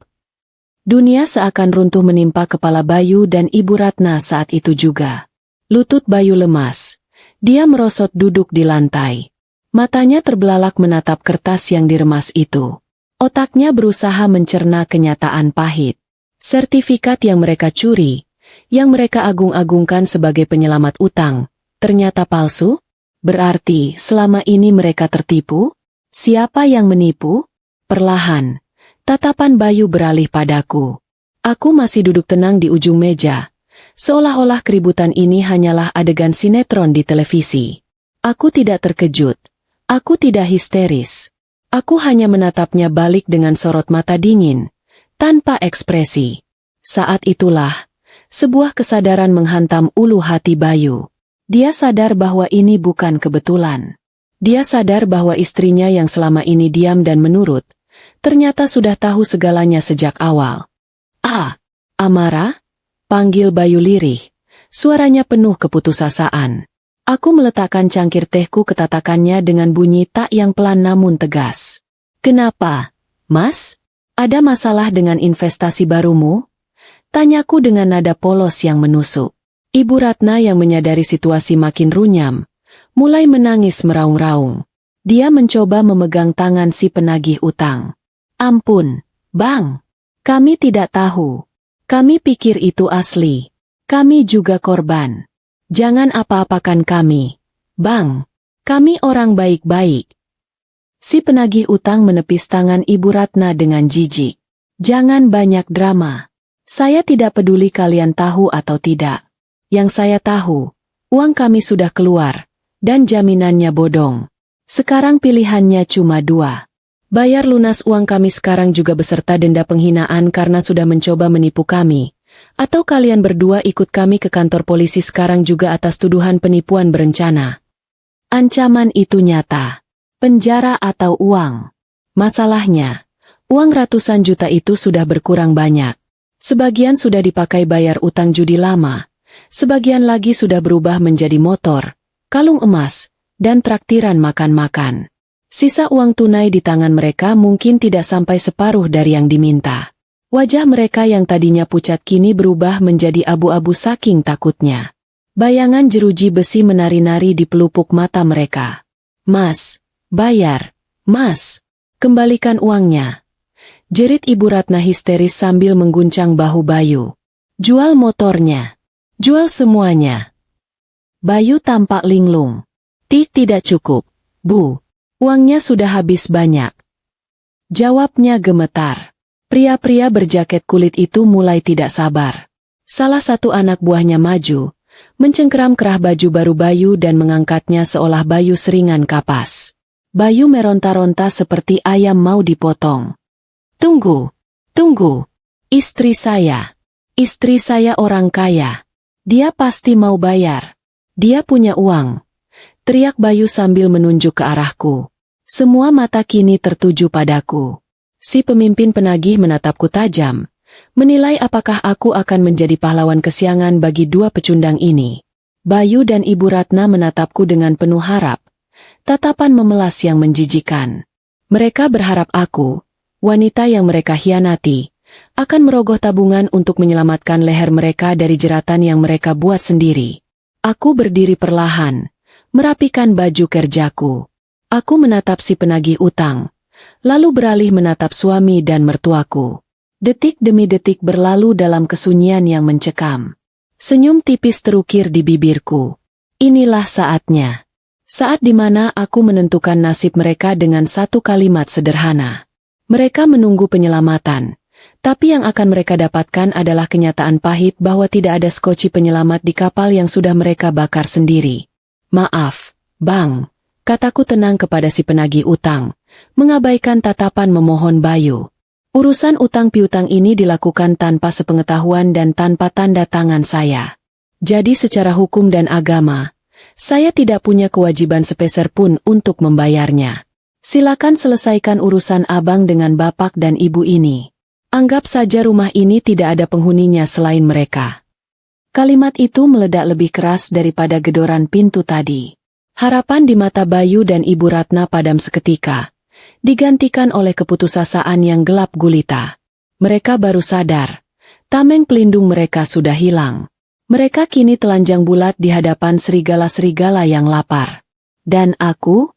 Dunia seakan runtuh menimpa kepala Bayu dan Ibu Ratna saat itu juga. Lutut Bayu lemas. Dia merosot duduk di lantai. Matanya terbelalak menatap kertas yang diremas itu. Otaknya berusaha mencerna kenyataan pahit. Sertifikat yang mereka curi, yang mereka agung-agungkan sebagai penyelamat utang, ternyata palsu? Berarti selama ini mereka tertipu? Siapa yang menipu? Perlahan, tatapan Bayu beralih padaku. Aku masih duduk tenang di ujung meja. Seolah-olah keributan ini hanyalah adegan sinetron di televisi. Aku tidak terkejut. Aku tidak histeris. Aku hanya menatapnya balik dengan sorot mata dingin, tanpa ekspresi. Saat itulah, sebuah kesadaran menghantam ulu hati Bayu. Dia sadar bahwa ini bukan kebetulan. Dia sadar bahwa istrinya yang selama ini diam dan menurut, ternyata sudah tahu segalanya sejak awal. Amara? Panggil Bayu lirih. Suaranya penuh keputusasaan. Aku meletakkan cangkir tehku ke tatakannya dengan bunyi tak yang pelan namun tegas. Kenapa, Mas? Ada masalah dengan investasi barumu? Tanyaku dengan nada polos yang menusuk. Ibu Ratna yang menyadari situasi makin runyam, mulai menangis meraung-raung. Dia mencoba memegang tangan si penagih utang. Ampun, Bang. Kami tidak tahu. Kami pikir itu asli. Kami juga korban. Jangan apa-apakan kami. Bang, kami orang baik-baik. Si penagih utang menepis tangan Ibu Ratna dengan jijik. Jangan banyak drama. Saya tidak peduli kalian tahu atau tidak. Yang saya tahu, uang kami sudah keluar, dan jaminannya bodong. Sekarang pilihannya cuma dua. Bayar lunas uang kami sekarang juga beserta denda penghinaan karena sudah mencoba menipu kami. Atau kalian berdua ikut kami ke kantor polisi sekarang juga atas tuduhan penipuan berencana. Ancaman itu nyata. Penjara atau uang. Masalahnya, uang ratusan juta itu sudah berkurang banyak. Sebagian sudah dipakai bayar utang judi lama. Sebagian lagi sudah berubah menjadi motor, kalung emas, dan traktiran makan-makan. Sisa uang tunai di tangan mereka mungkin tidak sampai separuh dari yang diminta. Wajah mereka yang tadinya pucat kini berubah menjadi abu-abu saking takutnya. Bayangan jeruji besi menari-nari di pelupuk mata mereka. Mas, bayar. Mas, kembalikan uangnya. Jerit Ibu Ratna histeris sambil mengguncang bahu Bayu. Jual motornya. Jual semuanya. Bayu tampak linglung. Tidak cukup, Bu. Uangnya sudah habis banyak. Jawabnya gemetar. Pria-pria berjaket kulit itu mulai tidak sabar. Salah satu anak buahnya maju, mencengkeram kerah baju baru Bayu dan mengangkatnya seolah Bayu seringan kapas. Bayu meronta-ronta seperti ayam mau dipotong. Tunggu. Istri saya orang kaya. Dia pasti mau bayar. Dia punya uang. Teriak Bayu sambil menunjuk ke arahku. Semua mata kini tertuju padaku. Si pemimpin penagih menatapku tajam, menilai apakah aku akan menjadi pahlawan kesiangan bagi dua pecundang ini. Bayu dan Ibu Ratna menatapku dengan penuh harap, tatapan memelas yang menjijikan. Mereka berharap aku, wanita yang mereka hianati, akan merogoh tabungan untuk menyelamatkan leher mereka dari jeratan yang mereka buat sendiri. Aku berdiri perlahan, merapikan baju kerjaku. Aku menatap si penagih utang, lalu beralih menatap suami dan mertuaku. Detik demi detik berlalu dalam kesunyian yang mencekam. Senyum tipis terukir di bibirku. Inilah saatnya. Saat di mana aku menentukan nasib mereka dengan satu kalimat sederhana. Mereka menunggu penyelamatan, tapi yang akan mereka dapatkan adalah kenyataan pahit bahwa tidak ada skoci penyelamat di kapal yang sudah mereka bakar sendiri. Maaf, Bang, kataku tenang kepada si penagih utang, mengabaikan tatapan memohon Bayu. Urusan utang piutang ini dilakukan tanpa sepengetahuan dan tanpa tanda tangan saya. Jadi secara hukum dan agama, saya tidak punya kewajiban sepeser pun untuk membayarnya. Silakan selesaikan urusan abang dengan bapak dan ibu ini. Anggap saja rumah ini tidak ada penghuninya selain mereka. Kalimat itu meledak lebih keras daripada gedoran pintu tadi. Harapan di mata Bayu dan Ibu Ratna padam seketika, digantikan oleh keputusasaan yang gelap gulita. Mereka baru sadar, tameng pelindung mereka sudah hilang. Mereka kini telanjang bulat di hadapan serigala-serigala yang lapar. Dan aku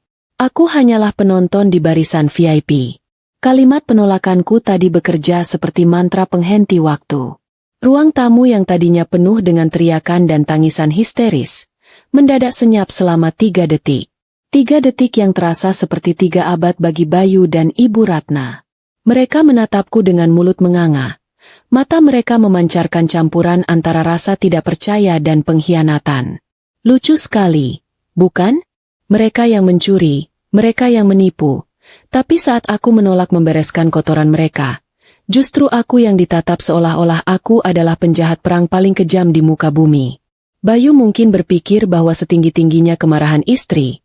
hanyalah penonton di barisan VIP. Kalimat penolakanku tadi bekerja seperti mantra penghenti waktu. Ruang tamu yang tadinya penuh dengan teriakan dan tangisan histeris, mendadak senyap selama 3 detik. 3 detik yang terasa seperti 3 abad bagi Bayu dan Ibu Ratna. Mereka menatapku dengan mulut menganga. Mata mereka memancarkan campuran antara rasa tidak percaya dan pengkhianatan. Lucu sekali, bukan? Mereka yang mencuri, mereka yang menipu. Tapi saat aku menolak membereskan kotoran mereka, justru aku yang ditatap seolah-olah aku adalah penjahat perang paling kejam di muka bumi. Bayu mungkin berpikir bahwa setinggi-tingginya kemarahan istri,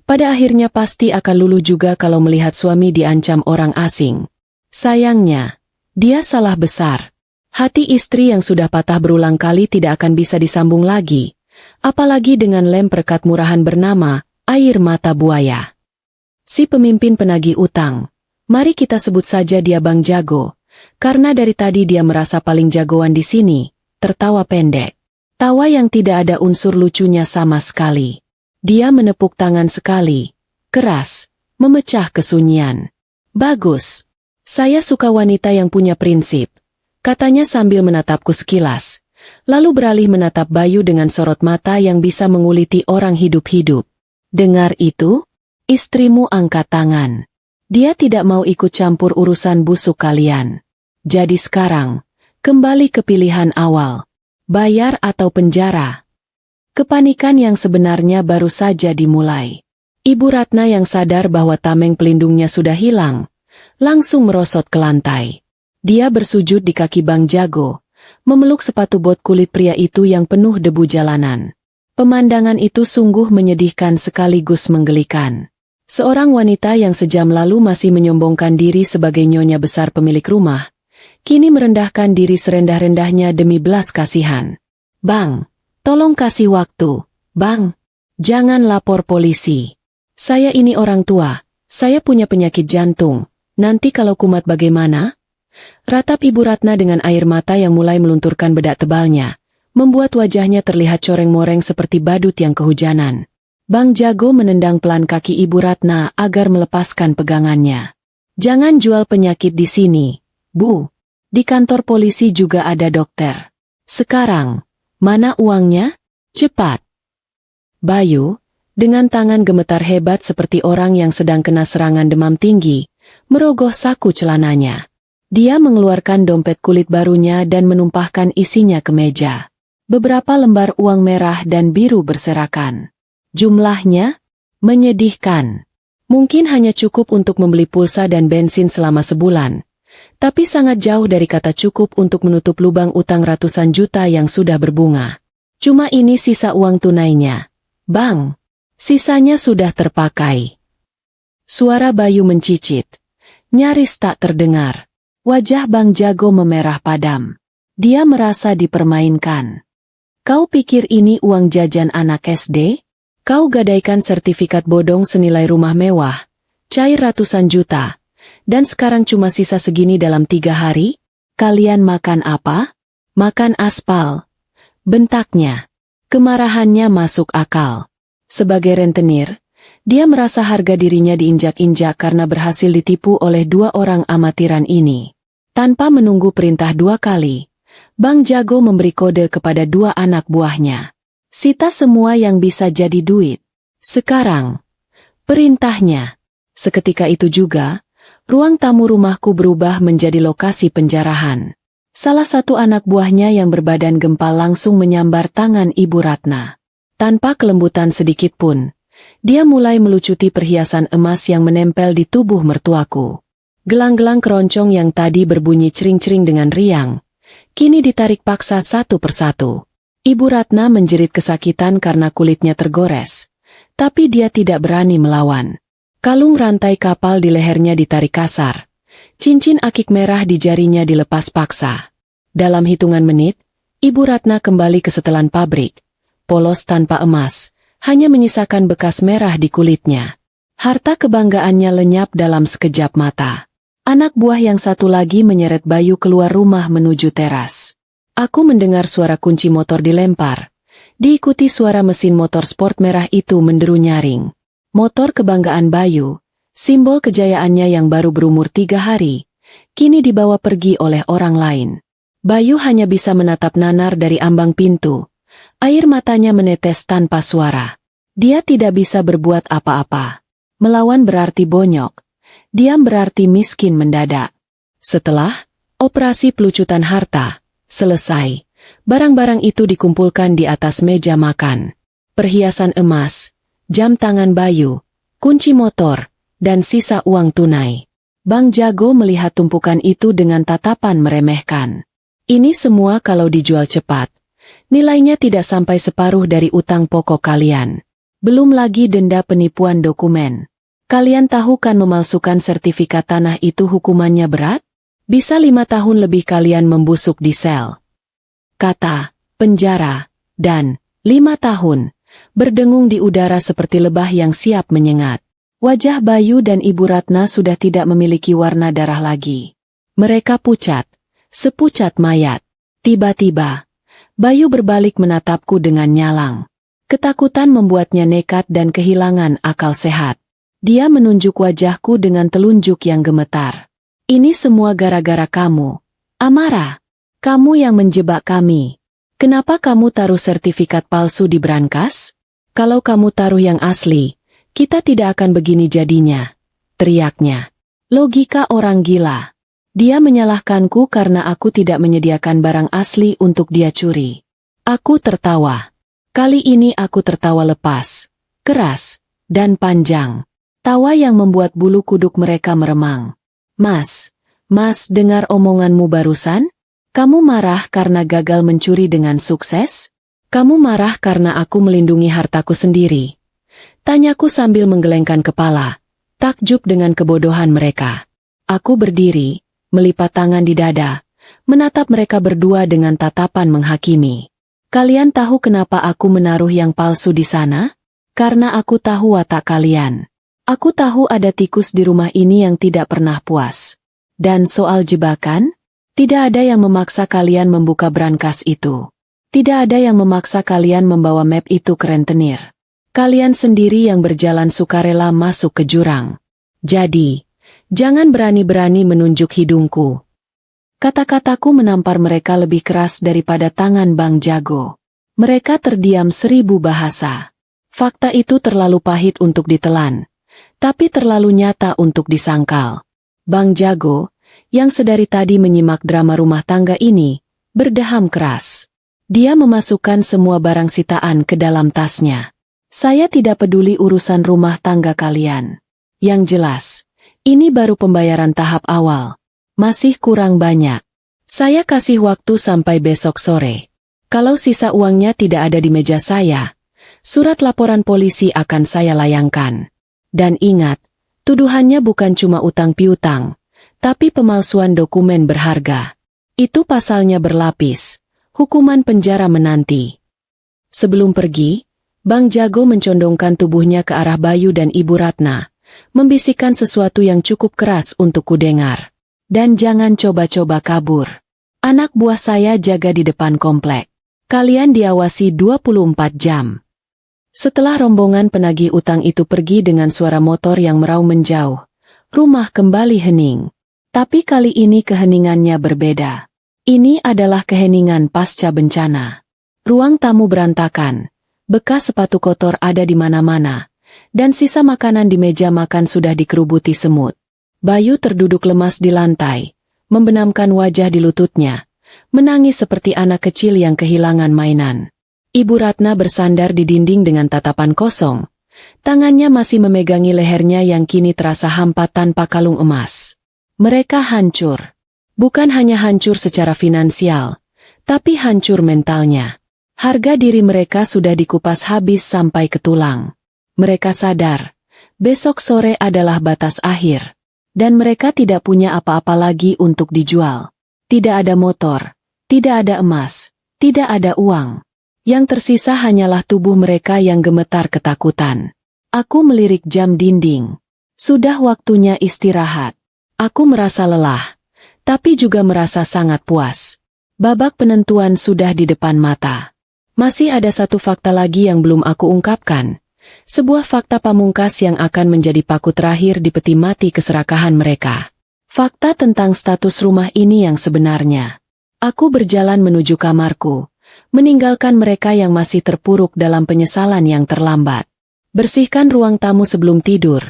pada akhirnya pasti akan luluh juga kalau melihat suami diancam orang asing. Sayangnya, dia salah besar. Hati istri yang sudah patah berulang kali tidak akan bisa disambung lagi, apalagi dengan lem perekat murahan bernama air mata buaya. Si pemimpin penagih utang, mari kita sebut saja dia Bang Jago, karena dari tadi dia merasa paling jagoan di sini, tertawa pendek. Tawa yang tidak ada unsur lucunya sama sekali. Dia menepuk tangan sekali, keras, memecah kesunyian. Bagus. Saya suka wanita yang punya prinsip, katanya sambil menatapku sekilas, lalu beralih menatap Bayu dengan sorot mata yang bisa menguliti orang hidup-hidup. Dengar itu? Istrimu angkat tangan. Dia tidak mau ikut campur urusan busuk kalian. Jadi sekarang, kembali ke pilihan awal. Bayar atau penjara? Kepanikan yang sebenarnya baru saja dimulai. Ibu Ratna yang sadar bahwa tameng pelindungnya sudah hilang, langsung merosot ke lantai. Dia bersujud di kaki Bang Jago, memeluk sepatu bot kulit pria itu yang penuh debu jalanan. Pemandangan itu sungguh menyedihkan sekaligus menggelikan. Seorang wanita yang sejam lalu masih menyombongkan diri sebagai nyonya besar pemilik rumah, kini merendahkan diri serendah-rendahnya demi belas kasihan. Bang, tolong kasih waktu. Bang, jangan lapor polisi. Saya ini orang tua, saya punya penyakit jantung. Nanti kalau kumat bagaimana? Ratap Ibu Ratna dengan air mata yang mulai melunturkan bedak tebalnya, membuat wajahnya terlihat coreng-moreng seperti badut yang kehujanan. Bang Jago menendang pelan kaki Ibu Ratna agar melepaskan pegangannya. Jangan jual penyakit di sini, Bu. Di kantor polisi juga ada dokter. Sekarang, mana uangnya? Cepat. Bayu, dengan tangan gemetar hebat seperti orang yang sedang kena serangan demam tinggi, merogoh saku celananya. Dia mengeluarkan dompet kulit barunya dan menumpahkan isinya ke meja. Beberapa lembar uang merah dan biru berserakan. Jumlahnya menyedihkan. Mungkin hanya cukup untuk membeli pulsa dan bensin selama sebulan, tapi sangat jauh dari kata cukup untuk menutup lubang utang ratusan juta yang sudah berbunga. Cuma ini sisa uang tunainya. Bang, sisanya sudah terpakai. Suara Bayu mencicit, nyaris tak terdengar. Wajah Bang Jago memerah padam. Dia merasa dipermainkan. Kau pikir ini uang jajan anak SD? Kau gadaikan sertifikat bodong senilai rumah mewah, cair ratusan juta, dan sekarang cuma sisa segini dalam 3 hari? Kalian makan apa? Makan aspal. Bentaknya. Kemarahannya masuk akal. Sebagai rentenir, dia merasa harga dirinya diinjak-injak karena berhasil ditipu oleh dua orang amatiran ini. Tanpa menunggu perintah dua kali, Bang Jago memberi kode kepada dua anak buahnya. Sita semua yang bisa jadi duit. Sekarang, perintahnya. Seketika itu juga, ruang tamu rumahku berubah menjadi lokasi penjarahan. Salah satu anak buahnya yang berbadan gempal langsung menyambar tangan Ibu Ratna. Tanpa kelembutan sedikit pun, dia mulai melucuti perhiasan emas yang menempel di tubuh mertuaku. Gelang-gelang keroncong yang tadi berbunyi cering-cering dengan riang, kini ditarik paksa satu persatu. Ibu Ratna menjerit kesakitan karena kulitnya tergores, tapi dia tidak berani melawan. Kalung rantai kapal di lehernya ditarik kasar. Cincin akik merah di jarinya dilepas paksa. Dalam hitungan menit, Ibu Ratna kembali ke setelan pabrik. Polos tanpa emas, hanya menyisakan bekas merah di kulitnya. Harta kebanggaannya lenyap dalam sekejap mata. Anak buah yang satu lagi menyeret Bayu keluar rumah menuju teras. Aku mendengar suara kunci motor dilempar. Diikuti suara mesin motor sport merah itu menderu nyaring. Motor kebanggaan Bayu, simbol kejayaannya yang baru berumur 3 hari, kini dibawa pergi oleh orang lain. Bayu hanya bisa menatap nanar dari ambang pintu. Air matanya menetes tanpa suara. Dia tidak bisa berbuat apa-apa. Melawan berarti bonyok. Diam berarti miskin mendadak. Setelah operasi pelucutan harta selesai, barang-barang itu dikumpulkan di atas meja makan. Perhiasan emas, jam tangan Bayu, kunci motor, dan sisa uang tunai. Bang Jago melihat tumpukan itu dengan tatapan meremehkan. Ini semua kalau dijual cepat, nilainya tidak sampai separuh dari utang pokok kalian. Belum lagi denda penipuan dokumen. Kalian tahu kan memalsukan sertifikat tanah itu hukumannya berat? Bisa 5 tahun lebih kalian membusuk di sel. Kata, penjara, dan 5 tahun. Berdengung di udara seperti lebah yang siap menyengat. Wajah Bayu dan Ibu Ratna sudah tidak memiliki warna darah lagi. Mereka pucat, sepucat mayat. Tiba-tiba, Bayu berbalik menatapku dengan nyalang. Ketakutan membuatnya nekat dan kehilangan akal sehat. Dia menunjuk wajahku dengan telunjuk yang gemetar. Ini semua gara-gara kamu, Amara. Kamu yang menjebak kami. Kenapa kamu taruh sertifikat palsu di brankas? Kalau kamu taruh yang asli, kita tidak akan begini jadinya, teriaknya. Logika orang gila. Dia menyalahkanku karena aku tidak menyediakan barang asli untuk dia curi. Aku tertawa. Kali ini aku tertawa lepas, keras, dan panjang. Tawa yang membuat bulu kuduk mereka meremang. Mas, dengar omonganmu barusan? Kamu marah karena gagal mencuri dengan sukses? Kamu marah karena aku melindungi hartaku sendiri? Tanyaku sambil menggelengkan kepala, takjub dengan kebodohan mereka. Aku berdiri, melipat tangan di dada, menatap mereka berdua dengan tatapan menghakimi. Kalian tahu kenapa aku menaruh yang palsu di sana? Karena aku tahu watak kalian. Aku tahu ada tikus di rumah ini yang tidak pernah puas. Dan soal jebakan? Tidak ada yang memaksa kalian membuka brankas itu. Tidak ada yang memaksa kalian membawa map itu ke rentenir. Kalian sendiri yang berjalan sukarela masuk ke jurang. Jadi, jangan berani-berani menunjuk hidungku. Kata-kataku menampar mereka lebih keras daripada tangan Bang Jago. Mereka terdiam 1000 bahasa. Fakta itu terlalu pahit untuk ditelan, tapi terlalu nyata untuk disangkal. Bang Jago, yang sedari tadi menyimak drama rumah tangga ini, berdeham keras. Dia memasukkan semua barang sitaan ke dalam tasnya. Saya tidak peduli urusan rumah tangga kalian. Yang jelas, ini baru pembayaran tahap awal. Masih kurang banyak. Saya kasih waktu sampai besok sore. Kalau sisa uangnya tidak ada di meja saya, surat laporan polisi akan saya layangkan. Dan ingat, tuduhannya bukan cuma utang piutang, tapi pemalsuan dokumen berharga. Itu pasalnya berlapis, hukuman penjara menanti. Sebelum pergi, Bang Jago mencondongkan tubuhnya ke arah Bayu dan Ibu Ratna, membisikkan sesuatu yang cukup keras untuk kudengar. Dan jangan coba-coba kabur. Anak buah saya jaga di depan komplek. Kalian diawasi 24 jam. Setelah rombongan penagih utang itu pergi dengan suara motor yang meraung menjauh, rumah kembali hening. Tapi kali ini keheningannya berbeda. Ini adalah keheningan pasca bencana. Ruang tamu berantakan, bekas sepatu kotor ada di mana-mana, dan sisa makanan di meja makan sudah dikerubuti semut. Bayu terduduk lemas di lantai, membenamkan wajah di lututnya, menangis seperti anak kecil yang kehilangan mainan. Ibu Ratna bersandar di dinding dengan tatapan kosong. Tangannya masih memegangi lehernya yang kini terasa hampa tanpa kalung emas. Mereka hancur. Bukan hanya hancur secara finansial, tapi hancur mentalnya. Harga diri mereka sudah dikupas habis sampai ke tulang. Mereka sadar, besok sore adalah batas akhir. Dan mereka tidak punya apa-apa lagi untuk dijual. Tidak ada motor, tidak ada emas, tidak ada uang. Yang tersisa hanyalah tubuh mereka yang gemetar ketakutan. Aku melirik jam dinding. Sudah waktunya istirahat. Aku merasa lelah, tapi juga merasa sangat puas. Babak penentuan sudah di depan mata. Masih ada satu fakta lagi yang belum aku ungkapkan. Sebuah fakta pamungkas yang akan menjadi paku terakhir di peti mati keserakahan mereka. Fakta tentang status rumah ini yang sebenarnya. Aku berjalan menuju kamarku, meninggalkan mereka yang masih terpuruk dalam penyesalan yang terlambat. Bersihkan ruang tamu sebelum tidur,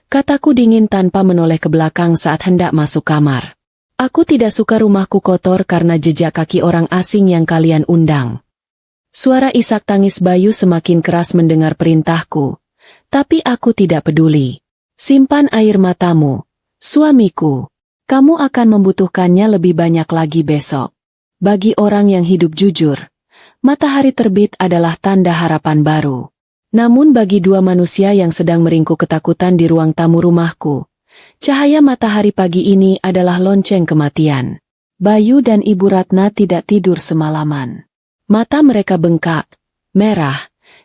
kataku dingin tanpa menoleh ke belakang saat hendak masuk kamar. Aku tidak suka rumahku kotor karena jejak kaki orang asing yang kalian undang. Suara isak tangis Bayu semakin keras mendengar perintahku, tapi aku tidak peduli. Simpan air matamu, suamiku. Kamu akan membutuhkannya lebih banyak lagi besok. Bagi orang yang hidup jujur, matahari terbit adalah tanda harapan baru. Namun bagi dua manusia yang sedang meringkuk ketakutan di ruang tamu rumahku, cahaya matahari pagi ini adalah lonceng kematian. Bayu dan Ibu Ratna tidak tidur semalaman. Mata mereka bengkak, merah,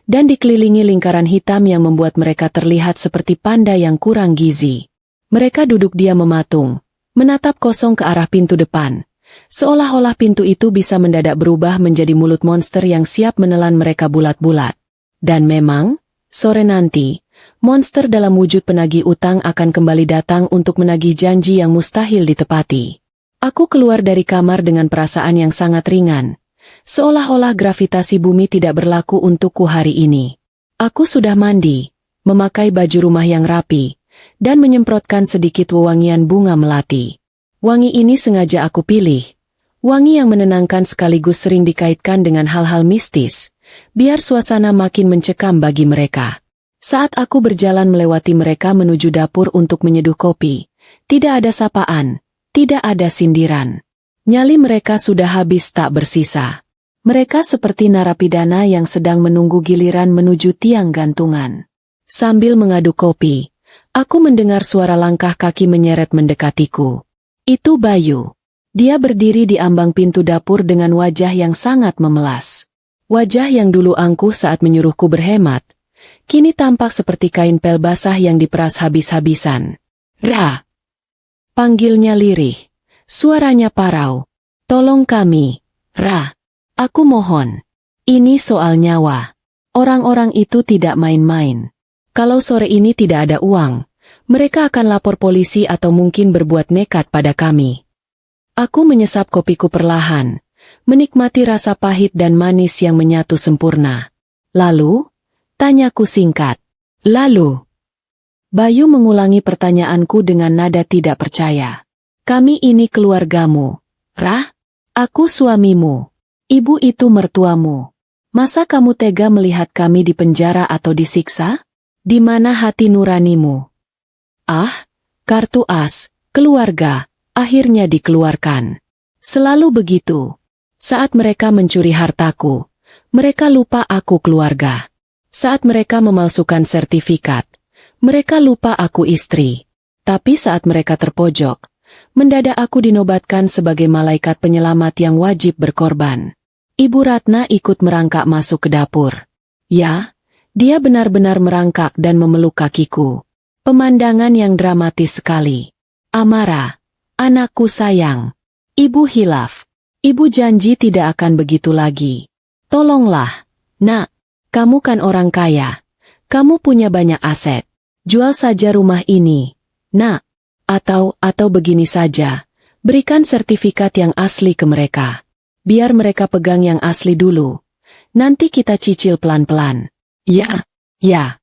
dan dikelilingi lingkaran hitam yang membuat mereka terlihat seperti panda yang kurang gizi. Mereka duduk diam mematung, menatap kosong ke arah pintu depan. Seolah-olah pintu itu bisa mendadak berubah menjadi mulut monster yang siap menelan mereka bulat-bulat. Dan memang, sore nanti, monster dalam wujud penagih utang akan kembali datang untuk menagih janji yang mustahil ditepati. Aku keluar dari kamar dengan perasaan yang sangat ringan. Seolah-olah gravitasi bumi tidak berlaku untukku hari ini. Aku sudah mandi, memakai baju rumah yang rapi, dan menyemprotkan sedikit wewangian bunga melati. Wangi ini sengaja aku pilih. Wangi yang menenangkan sekaligus sering dikaitkan dengan hal-hal mistis, biar suasana makin mencekam bagi mereka. Saat aku berjalan melewati mereka menuju dapur untuk menyeduh kopi, tidak ada sapaan, tidak ada sindiran. Nyali mereka sudah habis tak bersisa. Mereka seperti narapidana yang sedang menunggu giliran menuju tiang gantungan. Sambil mengaduk kopi, aku mendengar suara langkah kaki menyeret mendekatiku. Itu Bayu. Dia berdiri di ambang pintu dapur dengan wajah yang sangat memelas. Wajah yang dulu angkuh saat menyuruhku berhemat, kini tampak seperti kain pel basah yang diperas habis-habisan. Ra! Panggilnya lirih. Suaranya parau. Tolong kami, Ra. Aku mohon. Ini soal nyawa. Orang-orang itu tidak main-main. Kalau sore ini tidak ada uang, mereka akan lapor polisi atau mungkin berbuat nekat pada kami. Aku menyesap kopiku perlahan, menikmati rasa pahit dan manis yang menyatu sempurna. Lalu, tanyaku singkat. Lalu? Bayu mengulangi pertanyaanku dengan nada tidak percaya. Kami ini keluargamu, Ra? Aku suamimu. Ibu itu mertuamu. Masa kamu tega melihat kami di penjara atau disiksa? Di mana hati nuranimu? Ah, kartu as, keluarga, akhirnya dikeluarkan. Selalu begitu. Saat mereka mencuri hartaku, mereka lupa aku keluarga. Saat mereka memalsukan sertifikat, mereka lupa aku istri. Tapi saat mereka terpojok, mendadak aku dinobatkan sebagai malaikat penyelamat yang wajib berkorban. Ibu Ratna ikut merangkak masuk ke dapur. Ya, dia benar-benar merangkak dan memeluk kakiku. Pemandangan yang dramatis sekali. Amara, anakku sayang. Ibu hilaf. Ibu janji tidak akan begitu lagi. Tolonglah, Nak. Kamu kan orang kaya. Kamu punya banyak aset. Jual saja rumah ini, Nak. Atau begini saja. Berikan sertifikat yang asli ke mereka. Biar mereka pegang yang asli dulu. Nanti kita cicil pelan-pelan. Ya, ya.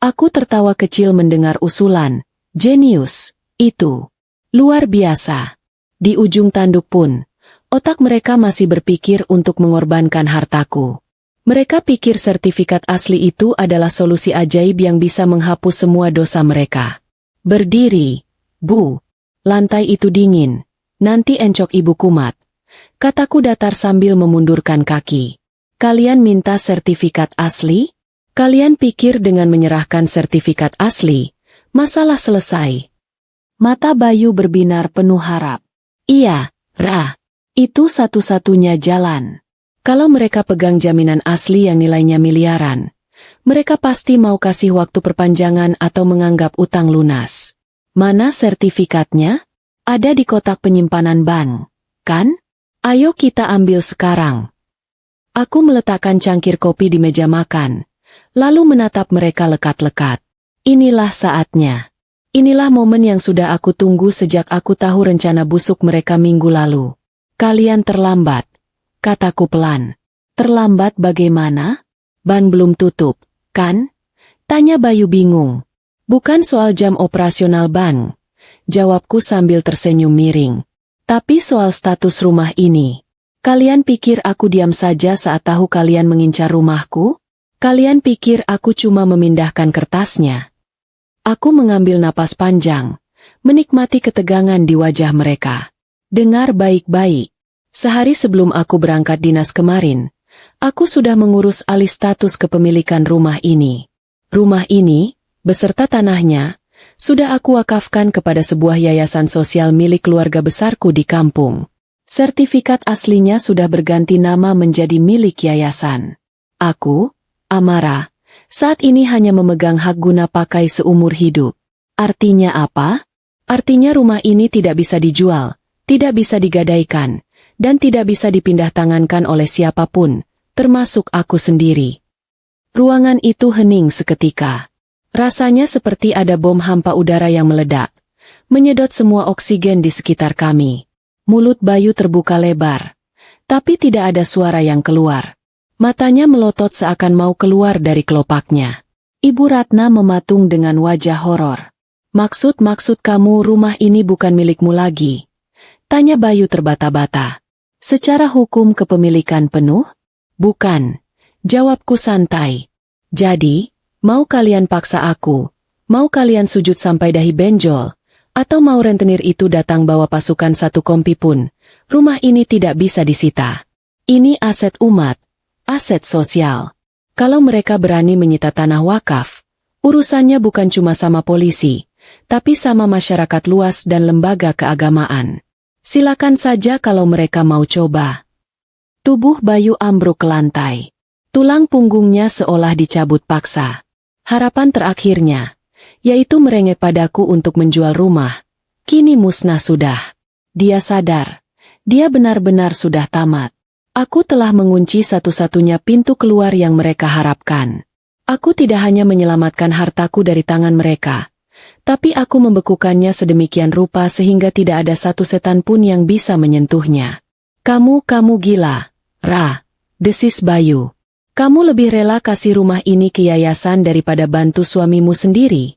Aku tertawa kecil mendengar usulan. Jenius, itu. Luar biasa. Di ujung tanduk pun, otak mereka masih berpikir untuk mengorbankan hartaku. Mereka pikir sertifikat asli itu adalah solusi ajaib yang bisa menghapus semua dosa mereka. Berdiri, Bu. Lantai itu dingin. Nanti encok ibu kumat. Kataku datar sambil memundurkan kaki. Kalian minta sertifikat asli? Kalian pikir dengan menyerahkan sertifikat asli, masalah selesai? Mata Bayu berbinar penuh harap. Iya, Ra. Itu satu-satunya jalan. Kalau mereka pegang jaminan asli yang nilainya miliaran, mereka pasti mau kasih waktu perpanjangan atau menganggap utang lunas. Mana sertifikatnya? Ada di kotak penyimpanan bank, kan? Ayo kita ambil sekarang. Aku meletakkan cangkir kopi di meja makan. Lalu menatap mereka lekat-lekat. Inilah saatnya. Inilah momen yang sudah aku tunggu sejak aku tahu rencana busuk mereka minggu lalu. Kalian terlambat, kataku pelan. Terlambat bagaimana? Ban belum tutup, kan? Tanya Bayu bingung. Bukan soal jam operasional ban, jawabku sambil tersenyum miring. Tapi soal status rumah ini. Kalian pikir aku diam saja saat tahu kalian mengincar rumahku? Kalian pikir aku cuma memindahkan kertasnya? Aku mengambil napas panjang, menikmati ketegangan di wajah mereka. Dengar baik-baik. Sehari sebelum aku berangkat dinas kemarin, aku sudah mengurus alih status kepemilikan rumah ini. Rumah ini, beserta tanahnya, sudah aku wakafkan kepada sebuah yayasan sosial milik keluarga besarku di kampung. Sertifikat aslinya sudah berganti nama menjadi milik yayasan. Aku, Amara, saat ini hanya memegang hak guna pakai seumur hidup. Artinya apa? Artinya rumah ini tidak bisa dijual, tidak bisa digadaikan, dan tidak bisa dipindah tangankan oleh siapapun, termasuk aku sendiri. Ruangan itu hening seketika. Rasanya seperti ada bom hampa udara yang meledak, menyedot semua oksigen di sekitar kami. Mulut Bayu terbuka lebar, tapi tidak ada suara yang keluar. Matanya melotot seakan mau keluar dari kelopaknya. Ibu Ratna mematung dengan wajah horor. Maksud kamu rumah ini bukan milikmu lagi? Tanya Bayu terbata-bata. Secara hukum kepemilikan penuh? Bukan. Jawabku santai. Jadi, mau kalian paksa aku? Mau kalian sujud sampai dahi benjol? Atau mau rentenir itu datang bawa pasukan satu kompi pun? Rumah ini tidak bisa disita. Ini aset umat. Aset sosial. Kalau mereka berani menyita tanah wakaf, urusannya bukan cuma sama polisi, tapi sama masyarakat luas dan lembaga keagamaan. Silakan saja kalau mereka mau coba. Tubuh Bayu ambruk ke lantai. Tulang punggungnya seolah dicabut paksa. Harapan terakhirnya, yaitu merengek padaku untuk menjual rumah, kini musnah sudah. Dia sadar. Dia benar-benar sudah tamat. Aku telah mengunci satu-satunya pintu keluar yang mereka harapkan. Aku tidak hanya menyelamatkan hartaku dari tangan mereka, tapi aku membekukannya sedemikian rupa sehingga tidak ada satu setan pun yang bisa menyentuhnya. Kamu gila, Ra, desis Bayu. Kamu lebih rela kasih rumah ini ke yayasan daripada bantu suamimu sendiri?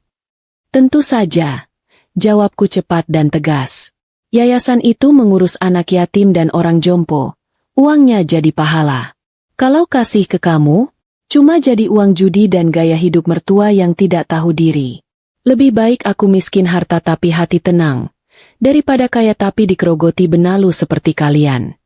Tentu saja, jawabku cepat dan tegas. Yayasan itu mengurus anak yatim dan orang jompo. Uangnya jadi pahala. Kalau kasih ke kamu, cuma jadi uang judi dan gaya hidup mertua yang tidak tahu diri. Lebih baik aku miskin harta tapi hati tenang, daripada kaya tapi dikerogoti benalu seperti kalian.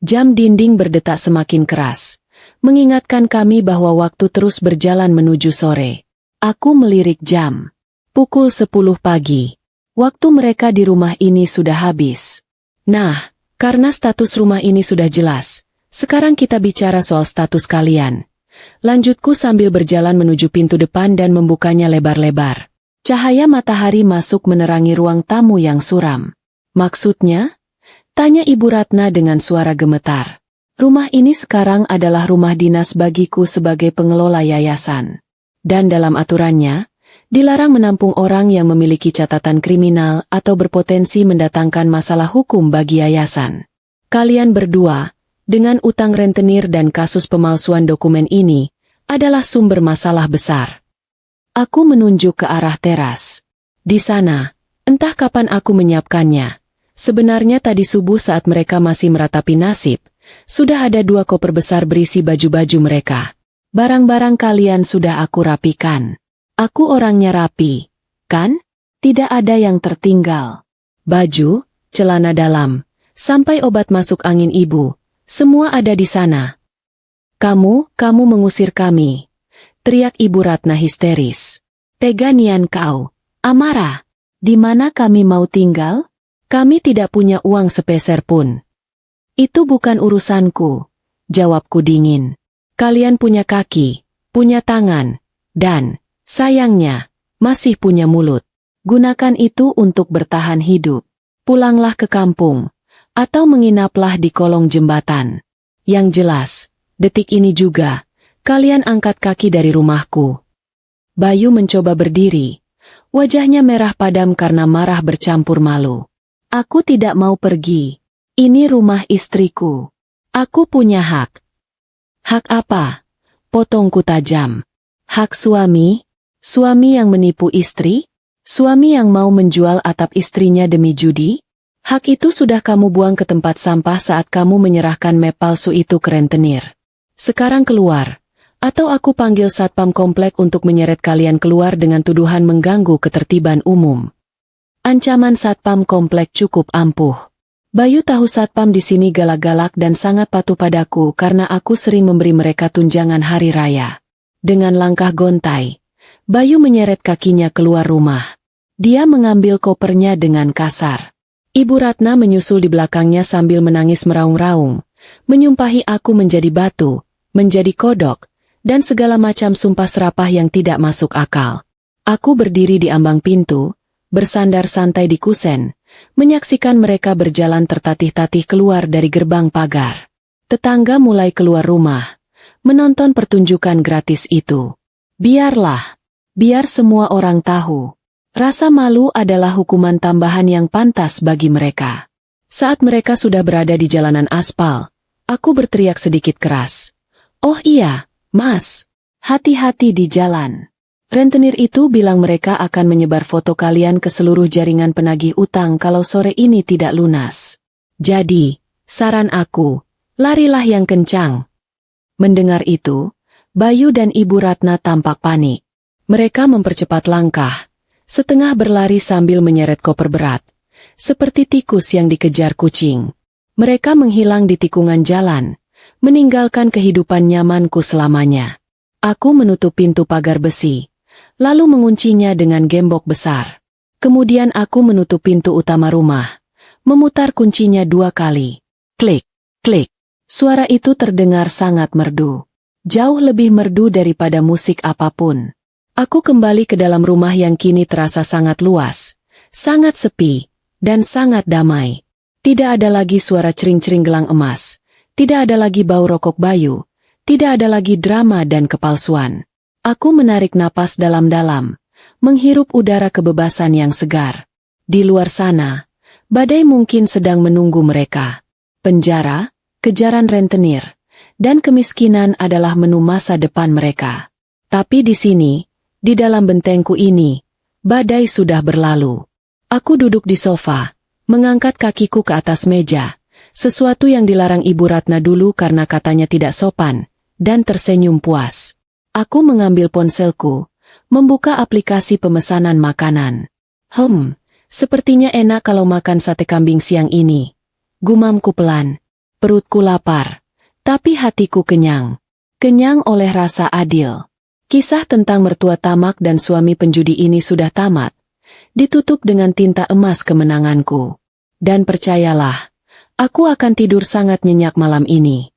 Jam dinding berdetak semakin keras, mengingatkan kami bahwa waktu terus berjalan menuju sore. Aku melirik jam. Pukul 10 pagi. Waktu mereka di rumah ini sudah habis. Nah, karena status rumah ini sudah jelas, sekarang kita bicara soal status kalian. Lanjutku sambil berjalan menuju pintu depan dan membukanya lebar-lebar. Cahaya matahari masuk menerangi ruang tamu yang suram. Maksudnya? Tanya Ibu Ratna dengan suara gemetar. Rumah ini sekarang adalah rumah dinas bagiku sebagai pengelola yayasan. Dan dalam aturannya, dilarang menampung orang yang memiliki catatan kriminal atau berpotensi mendatangkan masalah hukum bagi yayasan. Kalian berdua, dengan utang rentenir dan kasus pemalsuan dokumen ini, adalah sumber masalah besar. Aku menunjuk ke arah teras. Di sana, entah kapan aku menyiapkannya. Sebenarnya tadi subuh saat mereka masih meratapi nasib, sudah ada 2 koper besar berisi baju-baju mereka. Barang-barang kalian sudah aku rapikan. Aku orangnya rapi, kan? Tidak ada yang tertinggal. Baju, celana dalam, sampai obat masuk angin ibu, semua ada di sana. Kamu mengusir kami. Teriak Ibu Ratna histeris. Tega nian kau, Amara. Di mana kami mau tinggal? Kami tidak punya uang sepeser pun. Itu bukan urusanku, jawabku dingin. Kalian punya kaki, punya tangan, dan, sayangnya, masih punya mulut. Gunakan itu untuk bertahan hidup. Pulanglah ke kampung, atau menginaplah di kolong jembatan. Yang jelas, detik ini juga, kalian angkat kaki dari rumahku. Bayu mencoba berdiri. Wajahnya merah padam karena marah bercampur malu. Aku tidak mau pergi. Ini rumah istriku. Aku punya hak. Hak apa? Potongku tajam. Hak suami? Suami yang menipu istri? Suami yang mau menjual atap istrinya demi judi? Hak itu sudah kamu buang ke tempat sampah saat kamu menyerahkan map palsu itu ke rentenir. Sekarang keluar, atau aku panggil satpam komplek untuk menyeret kalian keluar dengan tuduhan mengganggu ketertiban umum. Ancaman satpam komplek cukup ampuh. Bayu tahu satpam di sini galak-galak dan sangat patuh padaku karena aku sering memberi mereka tunjangan hari raya. Dengan langkah gontai, Bayu menyeret kakinya keluar rumah. Dia mengambil kopernya dengan kasar. Ibu Ratna menyusul di belakangnya sambil menangis meraung-raung, menyumpahi aku menjadi batu, menjadi kodok, dan segala macam sumpah serapah yang tidak masuk akal. Aku berdiri di ambang pintu, bersandar santai di kusen, menyaksikan mereka berjalan tertatih-tatih keluar dari gerbang pagar. Tetangga mulai keluar rumah, menonton pertunjukan gratis itu. Biarlah, biar semua orang tahu. Rasa malu adalah hukuman tambahan yang pantas bagi mereka. Saat mereka sudah berada di jalanan aspal, aku berteriak sedikit keras. Oh iya, Mas, hati-hati di jalan. Rentenir itu bilang mereka akan menyebar foto kalian ke seluruh jaringan penagih utang kalau sore ini tidak lunas. Jadi, saran aku, larilah yang kencang. Mendengar itu, Bayu dan Ibu Ratna tampak panik. Mereka mempercepat langkah, setengah berlari sambil menyeret koper berat, seperti tikus yang dikejar kucing. Mereka menghilang di tikungan jalan, meninggalkan kehidupan nyamanku selamanya. Aku menutup pintu pagar besi, lalu menguncinya dengan gembok besar. Kemudian aku menutup pintu utama rumah, memutar kuncinya 2 kali. Klik, klik. Suara itu terdengar sangat merdu. Jauh lebih merdu daripada musik apapun. Aku kembali ke dalam rumah yang kini terasa sangat luas, sangat sepi, dan sangat damai. Tidak ada lagi suara cering-cering gelang emas. Tidak ada lagi bau rokok Bayu. Tidak ada lagi drama dan kepalsuan. Aku menarik napas dalam-dalam, menghirup udara kebebasan yang segar. Di luar sana, badai mungkin sedang menunggu mereka. Penjara, kejaran rentenir, dan kemiskinan adalah menu masa depan mereka. Tapi di sini, di dalam bentengku ini, badai sudah berlalu. Aku duduk di sofa, mengangkat kakiku ke atas meja, sesuatu yang dilarang Ibu Ratna dulu karena katanya tidak sopan, dan tersenyum puas. Aku mengambil ponselku, membuka aplikasi pemesanan makanan. Sepertinya enak kalau makan sate kambing siang ini. Gumamku pelan. Perutku lapar, tapi hatiku kenyang. Kenyang oleh rasa adil. Kisah tentang mertua tamak dan suami penjudi ini sudah tamat. Ditutup dengan tinta emas kemenanganku. Dan percayalah, aku akan tidur sangat nyenyak malam ini.